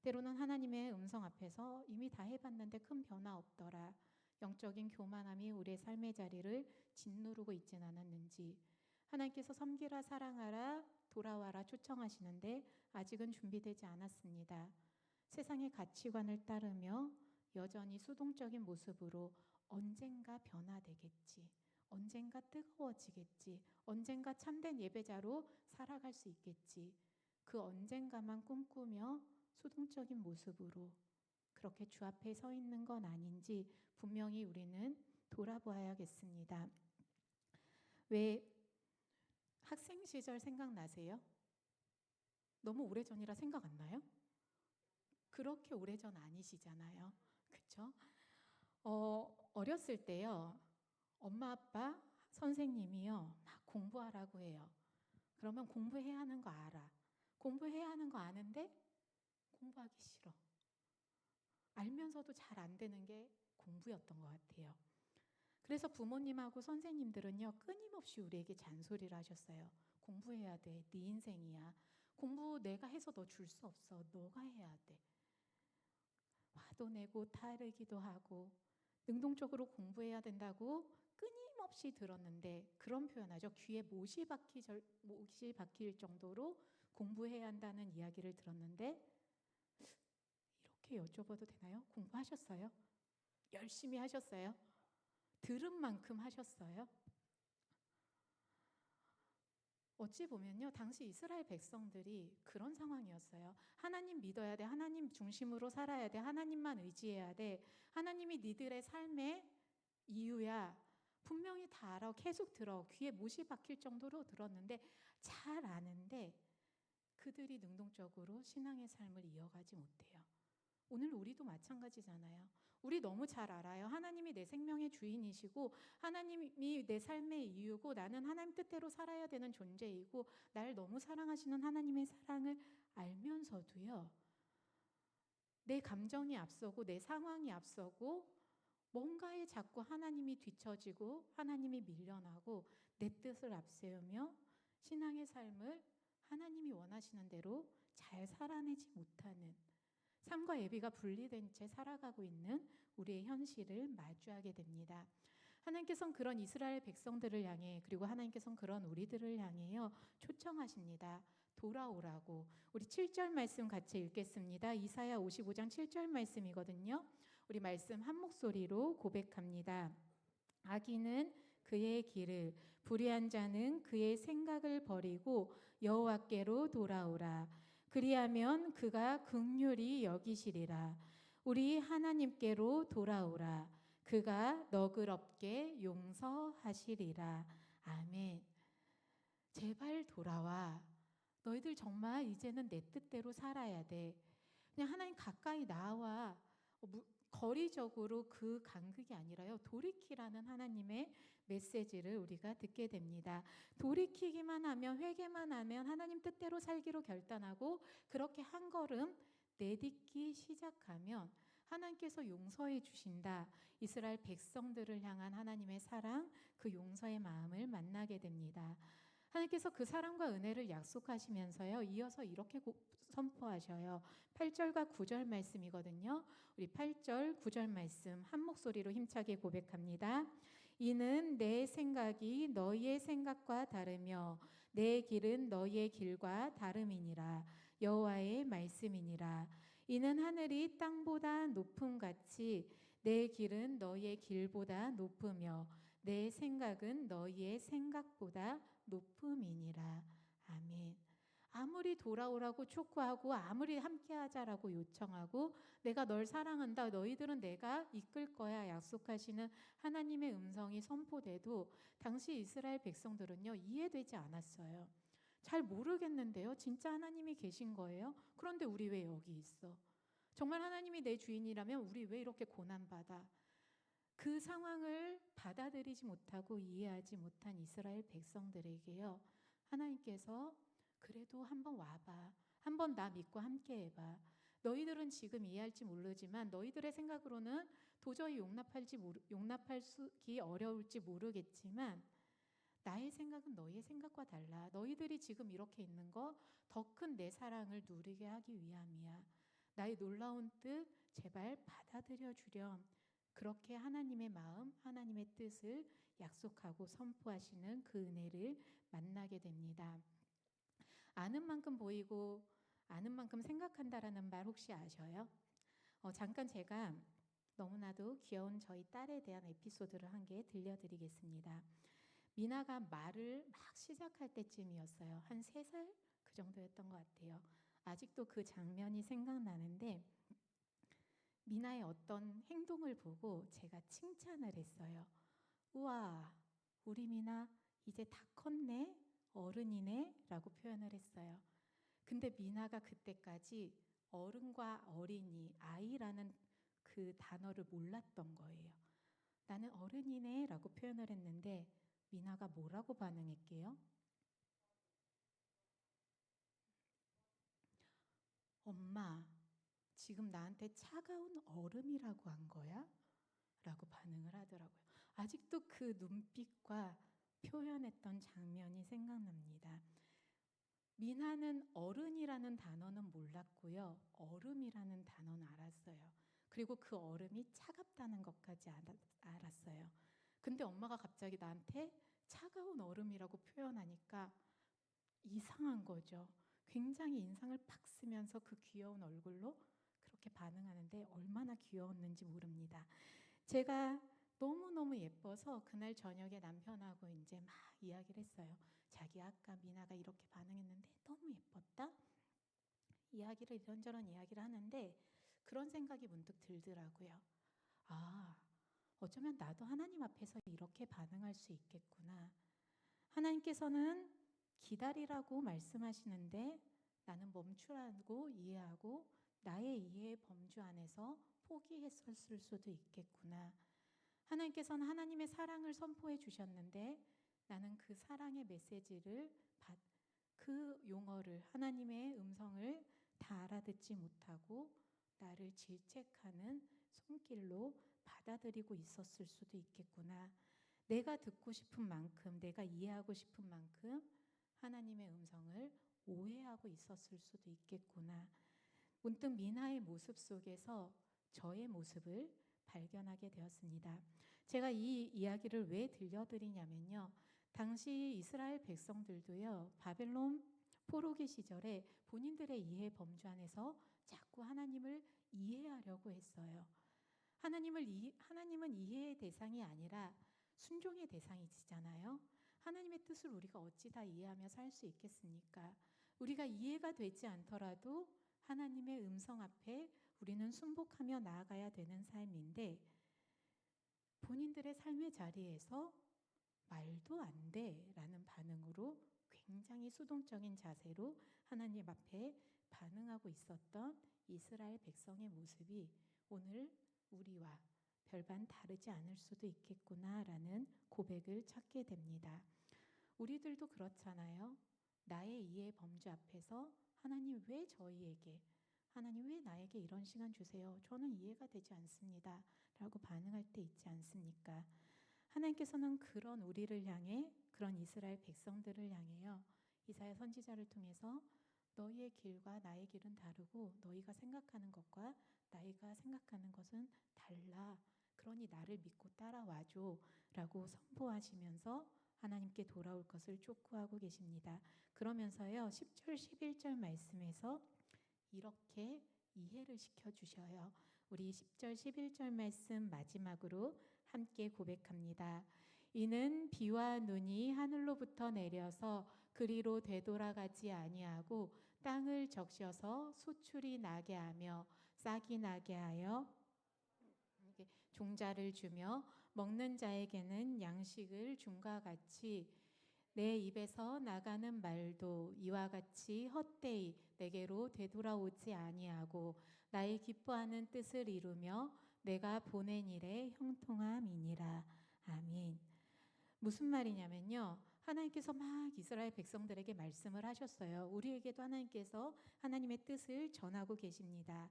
때로는 하나님의 음성 앞에서 이미 다 해봤는데 큰 변화 없더라, 영적인 교만함이 우리의 삶의 자리를 짓누르고 있진 않았는지, 하나님께서 섬기라 사랑하라 돌아와라 초청하시는데 아직은 준비되지 않았습니다. 세상의 가치관을 따르며 여전히 수동적인 모습으로 언젠가 변화되겠지, 언젠가 뜨거워지겠지, 언젠가 참된 예배자로 살아갈 수 있겠지, 그 언젠가만 꿈꾸며 수동적인 모습으로 그렇게 주 앞에 서 있는 건 아닌지 분명히 우리는 돌아보아야겠습니다. 왜 학생 시절 생각나세요? 너무 오래전이라 생각 안 나요? 그렇게 오래전 아니시잖아요. 그렇죠? 어렸을 때요, 엄마 아빠 선생님이요 막 공부하라고 해요. 그러면 공부해야 하는 거 알아. 공부해야 하는 거 아는데 공부하기 싫어. 알면서도 잘 안 되는 게 공부였던 것 같아요. 그래서 부모님하고 선생님들은요 끊임없이 우리에게 잔소리를 하셨어요. 공부해야 돼. 네 인생이야. 공부 내가 해서 너 줄 수 없어. 너가 해야 돼. 화도 내고 타르기도 하고 능동적으로 공부해야 된다고 끊임없이 들었는데, 그런 표현하죠. 귀에 못이 박힐 정도로 공부해야 한다는 이야기를 들었는데, 이렇게 여쭤봐도 되나요? 공부하셨어요? 열심히 하셨어요? 들은 만큼 하셨어요? 어찌 보면요, 당시 이스라엘 백성들이 그런 상황이었어요. 하나님 믿어야 돼. 하나님 중심으로 살아야 돼. 하나님만 의지해야 돼. 하나님이 니들의 삶의 이유야. 분명히 다 알아. 계속 들어. 귀에 못이 박힐 정도로 들었는데, 잘 아는데 그들이 능동적으로 신앙의 삶을 이어가지 못해요. 오늘 우리도 마찬가지잖아요. 우리 너무 잘 알아요. 하나님이 내 생명의 주인이시고 하나님이 내 삶의 이유고 나는 하나님 뜻대로 살아야 되는 존재이고 날 너무 사랑하시는 하나님의 사랑을 알면서도요, 내 감정이 앞서고 내 상황이 앞서고 뭔가에 자꾸 하나님이 뒤처지고 하나님이 밀려나고 내 뜻을 앞세우며 신앙의 삶을 하나님이 원하시는 대로 잘 살아내지 못하는, 삶과 예비가 분리된 채 살아가고 있는 우리의 현실을 마주하게 됩니다. 하나님께서는 그런 이스라엘 백성들을 향해, 그리고 하나님께서는 그런 우리들을 향해요 초청하십니다. 돌아오라고. 우리 7절 말씀 같이 읽겠습니다. 이사야 55장 7절 말씀이거든요. 우리 말씀 한 목소리로 고백합니다. 악인은 그의 길을, 불의한 자는 그의 생각을 버리고 여호와께로 돌아오라. 그리하면 그가 긍휼히 여기시리라. 우리 하나님께로 돌아오라. 그가 너그럽게 용서하시리라. 아멘. 제발 돌아와. 너희들 정말 이제는 내 뜻대로 살아야 돼. 그냥 하나님 가까이 나와. 거리적으로 그 간극이 아니라요, 돌이키라는 하나님의 메시지를 우리가 듣게 됩니다. 돌이키기만 하면, 회개만 하면 하나님 뜻대로 살기로 결단하고 그렇게 한 걸음 내딛기 시작하면 하나님께서 용서해 주신다. 이스라엘 백성들을 향한 하나님의 사랑, 그 용서의 마음을 만나게 됩니다. 하나님께서 그 사랑과 은혜를 약속하시면서요, 이어서 이렇게 선포하셔요. 8절과 9절 말씀이거든요. 우리 8절, 9절 말씀 한 목소리로 힘차게 고백합니다. 이는 내 생각이 너희의 생각과 다르며 내 길은 너희의 길과 다름이니라. 여호와의 말씀이니라. 이는 하늘이 땅보다 높음같이 내 길은 너희의 길보다 높으며 내 생각은 너희의 생각보다 높음이니라. 아멘. 아무리 돌아오라고 촉구하고 아무리 함께하자라고 요청하고 내가 널 사랑한다, 너희들은 내가 이끌 거야 약속하시는 하나님의 음성이 선포돼도 당시 이스라엘 백성들은요, 이해되지 않았어요. 잘 모르겠는데요, 진짜 하나님이 계신 거예요? 그런데 우리 왜 여기 있어? 정말 하나님이 내 주인이라면 우리 왜 이렇게 고난받아? 그 상황을 받아들이지 못하고 이해하지 못한 이스라엘 백성들에게요, 하나님께서 그래도 한번 와봐. 한번 나 믿고 함께 해봐. 너희들은 지금 이해할지 모르지만 너희들의 생각으로는 도저히 용납하기 어려울지 모르겠지만 나의 생각은 너희의 생각과 달라. 너희들이 지금 이렇게 있는 거 더 큰 내 사랑을 누리게 하기 위함이야. 나의 놀라운 뜻 제발 받아들여 주렴. 그렇게 하나님의 마음, 하나님의 뜻을 약속하고 선포하시는 그 은혜를 만나게 됩니다. 아는 만큼 보이고 아는 만큼 생각한다라는 말 혹시 아셔요? 잠깐 제가 너무나도 귀여운 저희 딸에 대한 에피소드를 한 개 들려드리겠습니다. 미나가 말을 막 시작할 때쯤이었어요. 한 3살 그 정도였던 것 같아요. 아직도 그 장면이 생각나는데 미나의 어떤 행동을 보고 제가 칭찬을 했어요. 우와, 우리 미나 이제 다 컸네, 어른이네 라고 표현을 했어요. 근데 미나가 그때까지 어른과 어린이, 아이라는 그 단어를 몰랐던 거예요. 나는 어른이네 라고 표현을 했는데 미나가 뭐라고 반응했게요? 엄마, 지금 나한테 차가운 얼음이라고 한 거야? 라고 반응을 하더라고요. 아직도 그 눈빛과 표현했던 장면이 생각납니다. 미나는 어른이라는 단어는 몰랐고요. 얼음이라는 단어는 알았어요. 그리고 그 얼음이 차갑다는 것까지 알았어요. 근데 엄마가 갑자기 나한테 차가운 얼음이라고 표현하니까 이상한 거죠. 굉장히 인상을 팍 쓰면서 그 귀여운 얼굴로 그렇게 반응하는데 얼마나 귀여웠는지 모릅니다. 제가 너무너무 예뻐서 그날 저녁에 남편하고 이제 막 이야기를 했어요. 자기 아까 미나가 이렇게 반응했는데 너무 예뻤다. 이야기를 이런저런 이야기를 하는데 그런 생각이 문득 들더라고요. 아, 어쩌면 나도 하나님 앞에서 이렇게 반응할 수 있겠구나. 하나님께서는 기다리라고 말씀하시는데 나는 멈추라고 이해하고 나의 이해의 범주 안에서 포기했었을 수도 있겠구나. 하나님께서는 하나님의 사랑을 선포해 주셨는데 나는 그 사랑의 메시지를 그 용어를 하나님의 음성을 다 알아듣지 못하고 나를 질책하는 손길로 받아들이고 있었을 수도 있겠구나. 내가 듣고 싶은 만큼, 내가 이해하고 싶은 만큼 하나님의 음성을 오해하고 있었을 수도 있겠구나. 문득 미나의 모습 속에서 저의 모습을 발견하게 되었습니다. 제가 이 이야기를 왜 들려드리냐면요. 당시 이스라엘 백성들도요, 바벨론 포로기 시절에 본인들의 이해 범주 안에서 자꾸 하나님을 이해하려고 했어요. 하나님은 이해의 대상이 아니라 순종의 대상이시잖아요. 하나님의 뜻을 우리가 어찌 다 이해하며 살 수 있겠습니까? 우리가 이해가 되지 않더라도 하나님의 음성 앞에 우리는 순복하며 나아가야 되는 삶인데 본인들의 삶의 자리에서 말도 안 돼라는 반응으로 굉장히 수동적인 자세로 하나님 앞에 반응하고 있었던 이스라엘 백성의 모습이 오늘 우리와 별반 다르지 않을 수도 있겠구나라는 고백을 찾게 됩니다. 우리들도 그렇잖아요. 나의 이해 범주 앞에서 하나님 왜 저희에게, 하나님 왜 나에게 이런 시간 주세요? 저는 이해가 되지 않습니다. 라고 반응할 때 있지 않습니까? 하나님께서는 그런 우리를 향해, 그런 이스라엘 백성들을 향해요. 이사야 선지자를 통해서 너희의 길과 나의 길은 다르고 너희가 생각하는 것과 나이가 생각하는 것은 달라. 그러니 나를 믿고 따라와줘 라고 선포하시면서 하나님께 돌아올 것을 촉구하고 계십니다. 그러면서요 10절 11절 말씀에서 이렇게 이해를 시켜주셔요. 우리 10절 11절 말씀 마지막으로 함께 고백합니다. 이는 비와 눈이 하늘로부터 내려서 그리로 되돌아가지 아니하고 땅을 적셔서 소출이 나게 하며 싹이 나게 하여 종자를 주며 먹는 자에게는 양식을 줌과 같이 내 입에서 나가는 말도 이와 같이 헛되이 내게로 되돌아오지 아니하고 나의 기뻐하는 뜻을 이루며 내가 보낸 일에 형통함이니라. 아멘. 무슨 말이냐면요, 하나님께서 막 이스라엘 백성들에게 말씀을 하셨어요. 우리에게도 하나님께서 하나님의 뜻을 전하고 계십니다.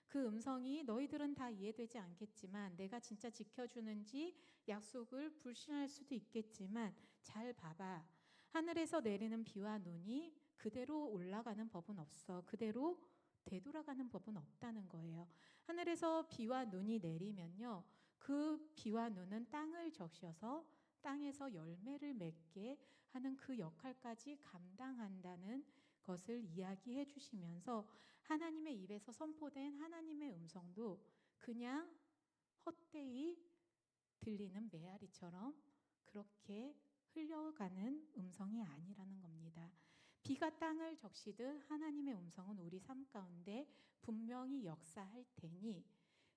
그 음성이 너희들은 다 이해되지 않겠지만, 내가 진짜 지켜주는지 약속을 불신할 수도 있겠지만, 잘 봐봐. 하늘에서 내리는 비와 눈이 그대로 올라가는 법은 없어. 그대로 되돌아가는 법은 없다는 거예요. 하늘에서 비와 눈이 내리면요, 그 비와 눈은 땅을 적셔서 땅에서 열매를 맺게 하는 그 역할까지 감당한다는 것을 이야기해 주시면서, 하나님의 입에서 선포된 하나님의 음성도 그냥 헛되이 들리는 메아리처럼 그렇게 흘려가는 음성이 아니라는 겁니다. 비가 땅을 적시듯 하나님의 음성은 우리 삶 가운데 분명히 역사할 테니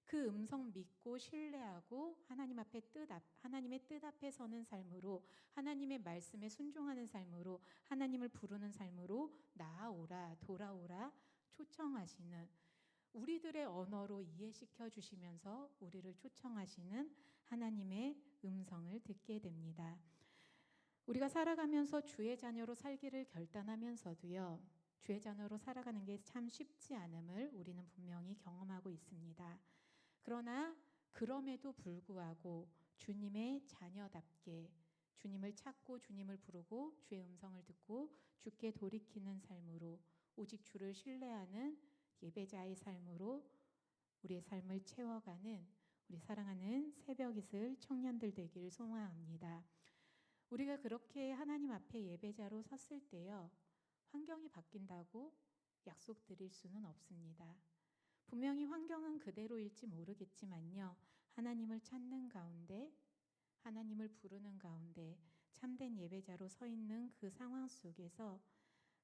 그 음성 믿고 신뢰하고 하나님의 뜻 앞에 서는 삶으로, 하나님의 말씀에 순종하는 삶으로, 하나님을 부르는 삶으로 나아오라, 돌아오라 초청하시는, 우리들의 언어로 이해시켜 주시면서 우리를 초청하시는 하나님의 음성을 듣게 됩니다. 우리가 살아가면서 주의 자녀로 살기를 결단하면서도요, 주의 자녀로 살아가는 게 참 쉽지 않음을 우리는 분명히 경험하고 있습니다. 그러나 그럼에도 불구하고 주님의 자녀답게 주님을 찾고 주님을 부르고 주의 음성을 듣고 주께 돌이키는 삶으로, 오직 주를 신뢰하는 예배자의 삶으로 우리의 삶을 채워가는 우리 사랑하는 새벽이슬 청년들 되기를 소망합니다. 우리가 그렇게 하나님 앞에 예배자로 섰을 때요, 환경이 바뀐다고 약속드릴 수는 없습니다. 분명히 환경은 그대로일지 모르겠지만요, 하나님을 찾는 가운데, 하나님을 부르는 가운데 참된 예배자로 서 있는 그 상황 속에서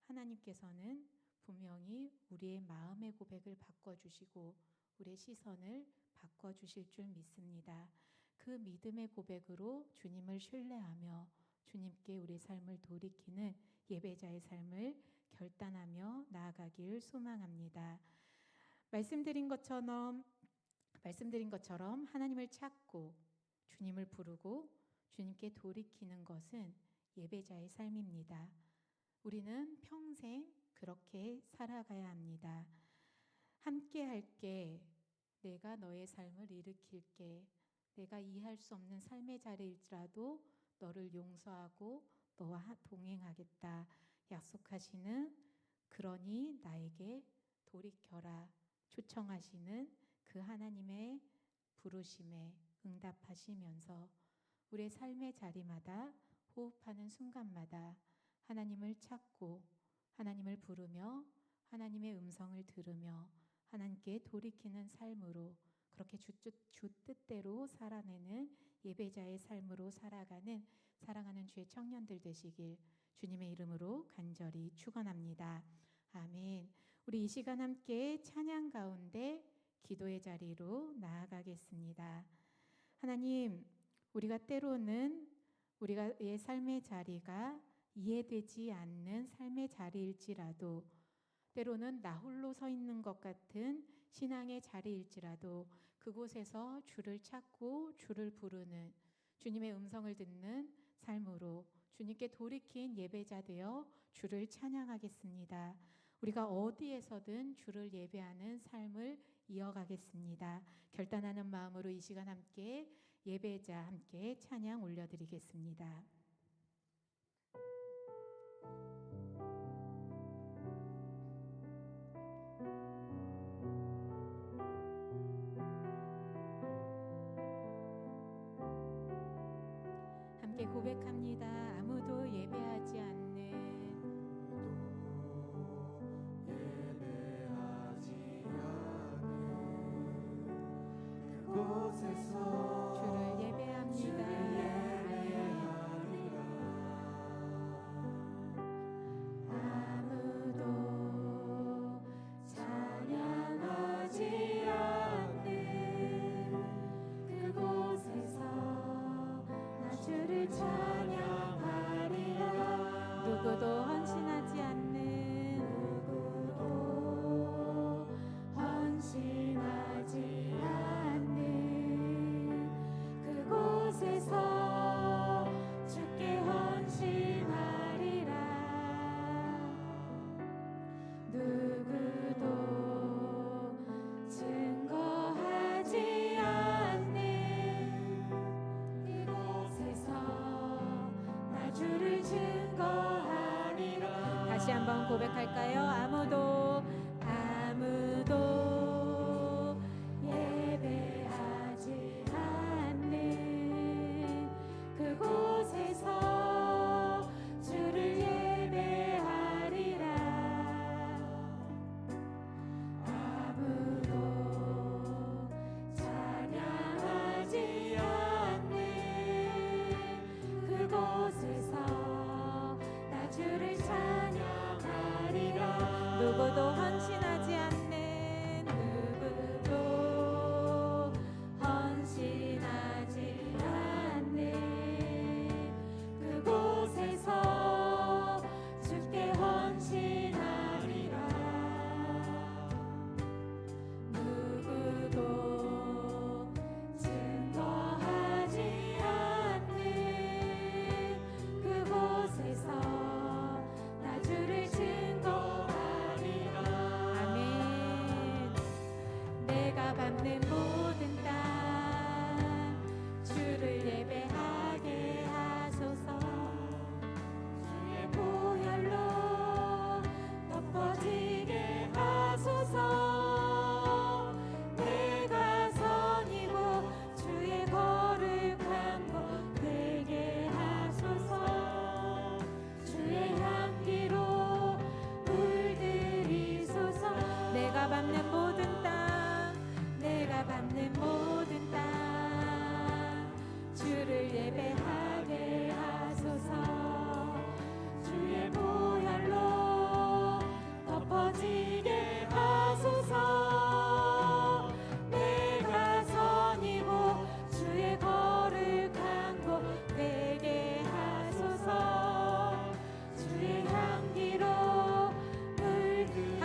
하나님께서는 분명히 우리의 마음의 고백을 바꿔주시고 우리의 시선을 바꿔주실 줄 믿습니다. 그 믿음의 고백으로 주님을 신뢰하며 주님께 우리의 삶을 돌이키는 예배자의 삶을 결단하며 나아가길 소망합니다. 말씀드린 것처럼 하나님을 찾고 주님을 부르고 주님께 돌이키는 것은 예배자의 삶입니다. 우리는 평생 그렇게 살아가야 합니다. 함께 할게, 내가 너의 삶을 일으킬게, 내가 이해할 수 없는 삶의 자리일지라도 너를 용서하고 너와 동행하겠다 약속하시는, 그러니 나에게 돌이켜라 초청하시는 그 하나님의 부르심에 응답하시면서 우리의 삶의 자리마다, 호흡하는 순간마다 하나님을 찾고 하나님을 부르며 하나님의 음성을 들으며 하나님께 돌이키는 삶으로, 그렇게 주 뜻대로 살아내는 예배자의 삶으로 살아가는 사랑하는 주의 청년들 되시길 주님의 이름으로 간절히 축원합니다. 아멘. 우리 이 시간 함께 찬양 가운데 기도의 자리로 나아가겠습니다. 하나님, 우리가 때로는 우리의 삶의 자리가 이해되지 않는 삶의 자리일지라도, 때로는 나 홀로 서 있는 것 같은 신앙의 자리일지라도 그곳에서 주를 찾고 주를 부르는, 주님의 음성을 듣는 삶으로 주님께 돌이킨 예배자 되어 주를 찬양하겠습니다. 우리가 어디에서든 주를 예배하는 삶을 이어가겠습니다. 결단하는 마음으로 이 시간 함께 예배자 함께 찬양 올려드리겠습니다. 함께 고백합니다. 아무도 예배하지 않는 그곳에서 주를 예배합니다.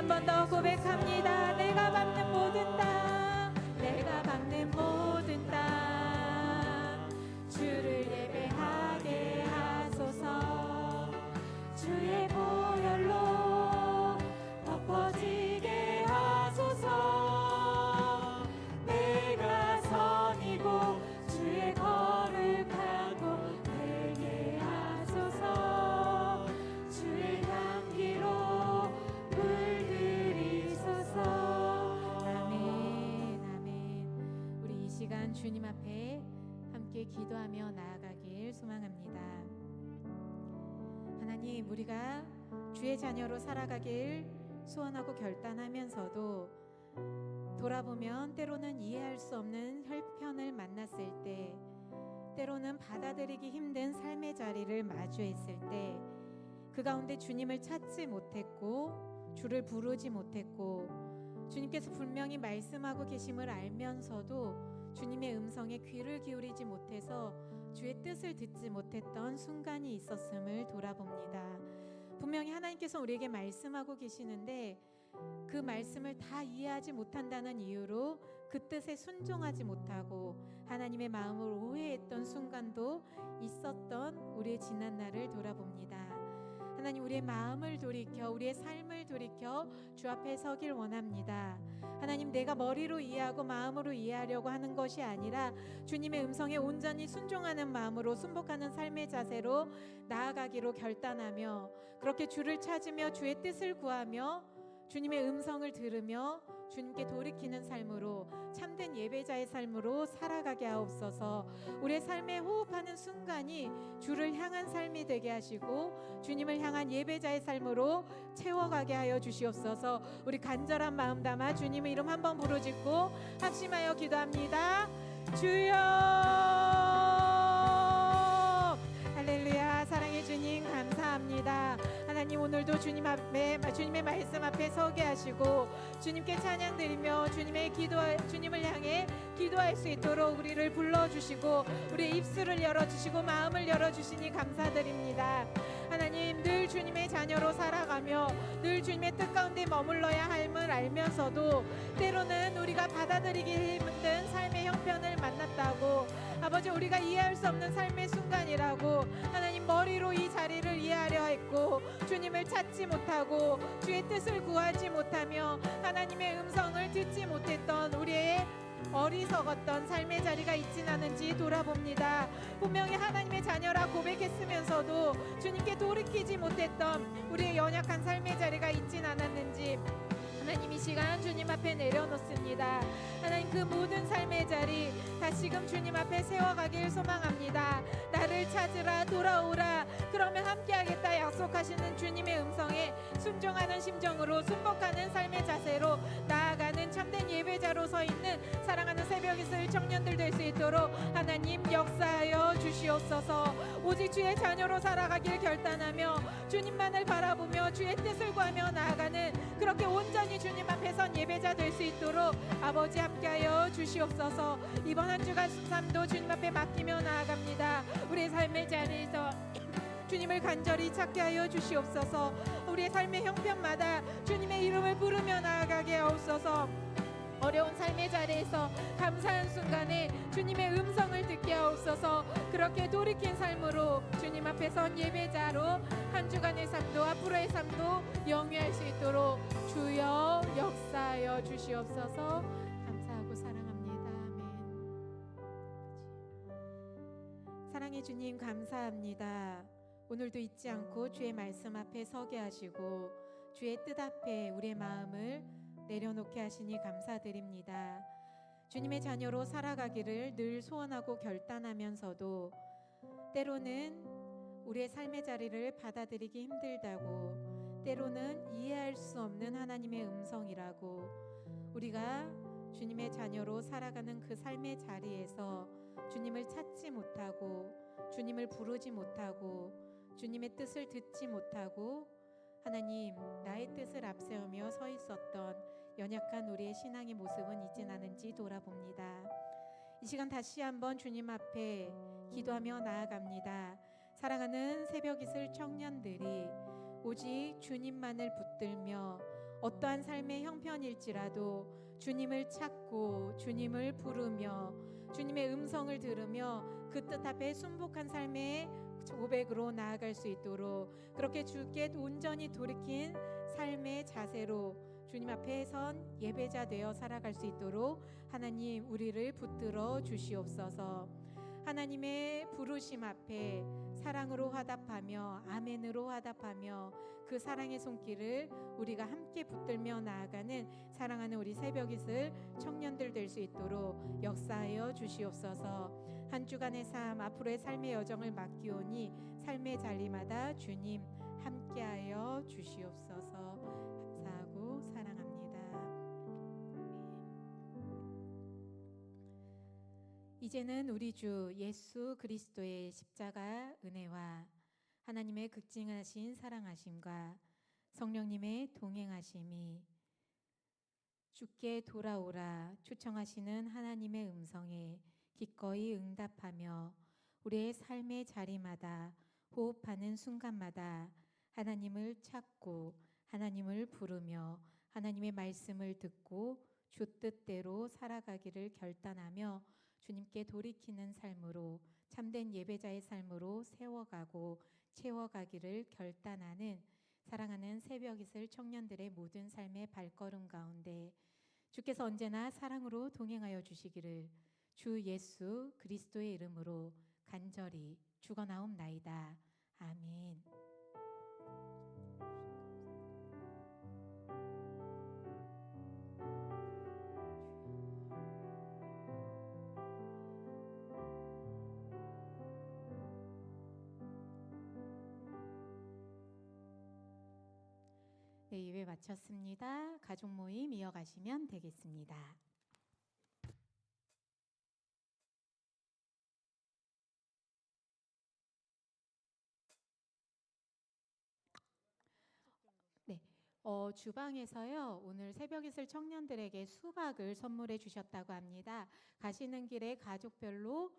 한 번 더 고백합니다. 내가 밟는 모든 땅, 내가 밟는 모든 땅, 주를 예배하게 하소서. 주의 보혈로 덮어지게 하소서. 내가 선이고 주의 거룩하고 되게 하소서. 주의 향기로 물들이소서. 아멘, 아멘. 우리 이 시간 주님 앞에 함께 기도하며 나아가길 소망합니다. 하나님, 우리가 주의 자녀로 살아가길 소원하고 결단하면서도 돌아보면 때로는 이해할 수 없는 혈편을 만났을 때, 때로는 받아들이기 힘든 삶의 자리를 마주했을 때, 그 가운데 주님을 찾지 못했고 주를 부르지 못했고 주님께서 분명히 말씀하고 계심을 알면서도 주님의 음성에 귀를 기울이지 못해서 주의 뜻을 듣지 못했던 순간이 있었음을 돌아봅니다. 분명히 하나님께서 우리에게 말씀하고 계시는데 그 말씀을 다 이해하지 못한다는 이유로 그 뜻에 순종하지 못하고 하나님의 마음을 오해했던 순간도 있었던 우리의 지난 날을 돌아봅니다. 하나님, 우리의 마음을 돌이켜 우리의 삶을 돌이켜 주 앞에 서길 원합니다. 하나님, 내가 머리로 이해하고 마음으로 이해하려고 하는 것이 아니라 주님의 음성에 온전히 순종하는 마음으로 순복하는 삶의 자세로 나아가기로 결단하며 그렇게 주를 찾으며 주의 뜻을 구하며 주님의 음성을 들으며 주님께 돌이키는 삶으로 참된 예배자의 삶으로 살아가게 하옵소서. 우리의 삶에 호흡하는 순간이 주를 향한 삶이 되게 하시고 주님을 향한 예배자의 삶으로 채워가게 하여 주시옵소서. 우리 간절한 마음 담아 주님의 이름 한번 부르짖고 합심하여 기도합니다. 주여. 할렐루야. 사랑의 주님 감사합니다. 하나님, 오늘도 주님 앞에 주님의 말씀 앞에 서게 하시고 주님께 찬양 드리며 주님을 향해 기도할 수 있도록 우리를 불러주시고 우리의 입술을 열어주시고 마음을 열어주시니 감사드립니다. 하나님, 늘 주님의 자녀로 살아가며 늘 주님의 뜻 가운데 머물러야 함을 알면서도 때로는 우리가 받아들이기 힘든 삶의 형편을 만났다고, 아버지, 우리가 이해할 수 없는 삶의 순간이라고 하나님, 머리로 이 자리를 이해하려 했고 주님을 찾지 못하고 주의 뜻을 구하지 못하며 하나님의 음성을 듣지 못했던 우리의 어리석었던 삶의 자리가 있진 않은지 돌아봅니다. 분명히 하나님의 자녀라 고백했으면서도 주님께 돌이키지 못했던 우리의 연약한 삶의 자리가 있진 않았는지 하나님, 이 시간 주님 앞에 내려놓습니다. 하나님, 그 모든 삶의 자리 다시금 주님 앞에 세워가길 소망합니다. 나를 찾으라, 돌아오라, 그러면 함께하겠다 약속하시는 주님의 음성에 순종하는 심정으로 순복하는 삶의 자세로 나아가는 참된 예배자로 서 있는 사랑하는 새벽 이슬 청년들 될 수 있도록 하나님 역사하여 주시옵소서. 오직 주의 자녀로 살아가길 결단하며 주님만을 바라보며 주의 뜻을 구하며 나아가는 그렇게 온전히 주님 앞에 선 예배자 될 수 있도록 아버지 함께하여 주시옵소서. 이번 한 주간 삶도 주님 앞에 맡기며 나아갑니다. 우리의 삶의 자리에서 주님을 간절히 찾게 하여 주시옵소서. 우리의 삶의 형편마다 주님의 이름을 부르며 나아가게 하옵소서. 어려운 삶의 자리에서 감사한 순간에 주님의 음성을 듣게 하옵소서. 그렇게 돌이킨 삶으로 주님 앞에 선 예배자로 한 주간의 삶도 앞으로의 삶도 영위할 수 있도록 주여 역사하여 주시옵소서. 감사하고 사랑합니다. 아멘. 사랑의 주님 감사합니다. 오늘도 잊지 않고 주의 말씀 앞에 서게 하시고 주의 뜻 앞에 우리의 마음을 내려놓게 하시니 감사드립니다. 주님의 자녀로 살아가기를 늘 소원하고 결단하면서도 때로는 우리의 삶의 자리를 받아들이기 힘들다고, 때로는 이해할 수 없는 하나님의 음성이라고, 우리가 주님의 자녀로 살아가는 그 삶의 자리에서 주님을 찾지 못하고 주님을 부르지 못하고 주님의 뜻을 듣지 못하고 하나님, 나의 뜻을 앞세우며 서 있었던 연약한 우리의 신앙의 모습은 있진 않은지 돌아봅니다. 이 시간 다시 한번 주님 앞에 기도하며 나아갑니다. 사랑하는 새벽 이슬 청년들이 오직 주님만을 붙들며 어떠한 삶의 형편일지라도 주님을 찾고 주님을 부르며 주님의 음성을 들으며 그 뜻 앞에 순복한 삶의 고백으로 나아갈 수 있도록 그렇게 주께 온전히 돌이킨 삶의 자세로 주님 앞에 선 예배자 되어 살아갈 수 있도록 하나님 우리를 붙들어 주시옵소서. 하나님의 부르심 앞에 사랑으로 화답하며 아멘으로 화답하며 그 사랑의 손길을 우리가 함께 붙들며 나아가는 사랑하는 우리 새벽이슬 청년들 될 수 있도록 역사하여 주시옵소서. 한 주간의 삶 앞으로의 삶의 여정을 맡기오니 삶의 자리마다 주님 함께하여 주시옵소서. 감사하고 사랑합니다. 이제는 우리 주 예수 그리스도의 십자가 은혜와 하나님의 극진하신 사랑하심과 성령님의 동행하심이 주께 돌아오라 초청하시는 하나님의 음성에 기꺼이 응답하며 우리의 삶의 자리마다 호흡하는 순간마다 하나님을 찾고 하나님을 부르며 하나님의 말씀을 듣고 주 뜻대로 살아가기를 결단하며 주님께 돌이키는 삶으로 참된 예배자의 삶으로 세워가고 채워가기를 결단하는 사랑하는 새벽이슬 청년들의 모든 삶의 발걸음 가운데 주께서 언제나 사랑으로 동행하여 주시기를 주 예수 그리스도의 이름으로 간절히 축원하옵나이다. 아멘. 네, 예배 마쳤습니다. 가족 모임 이어가시면 되겠습니다. 네, 주방에서요 오늘 새벽이슬 청년들에게 수박을 선물해 주셨다고 합니다. 가시는 길에 가족별로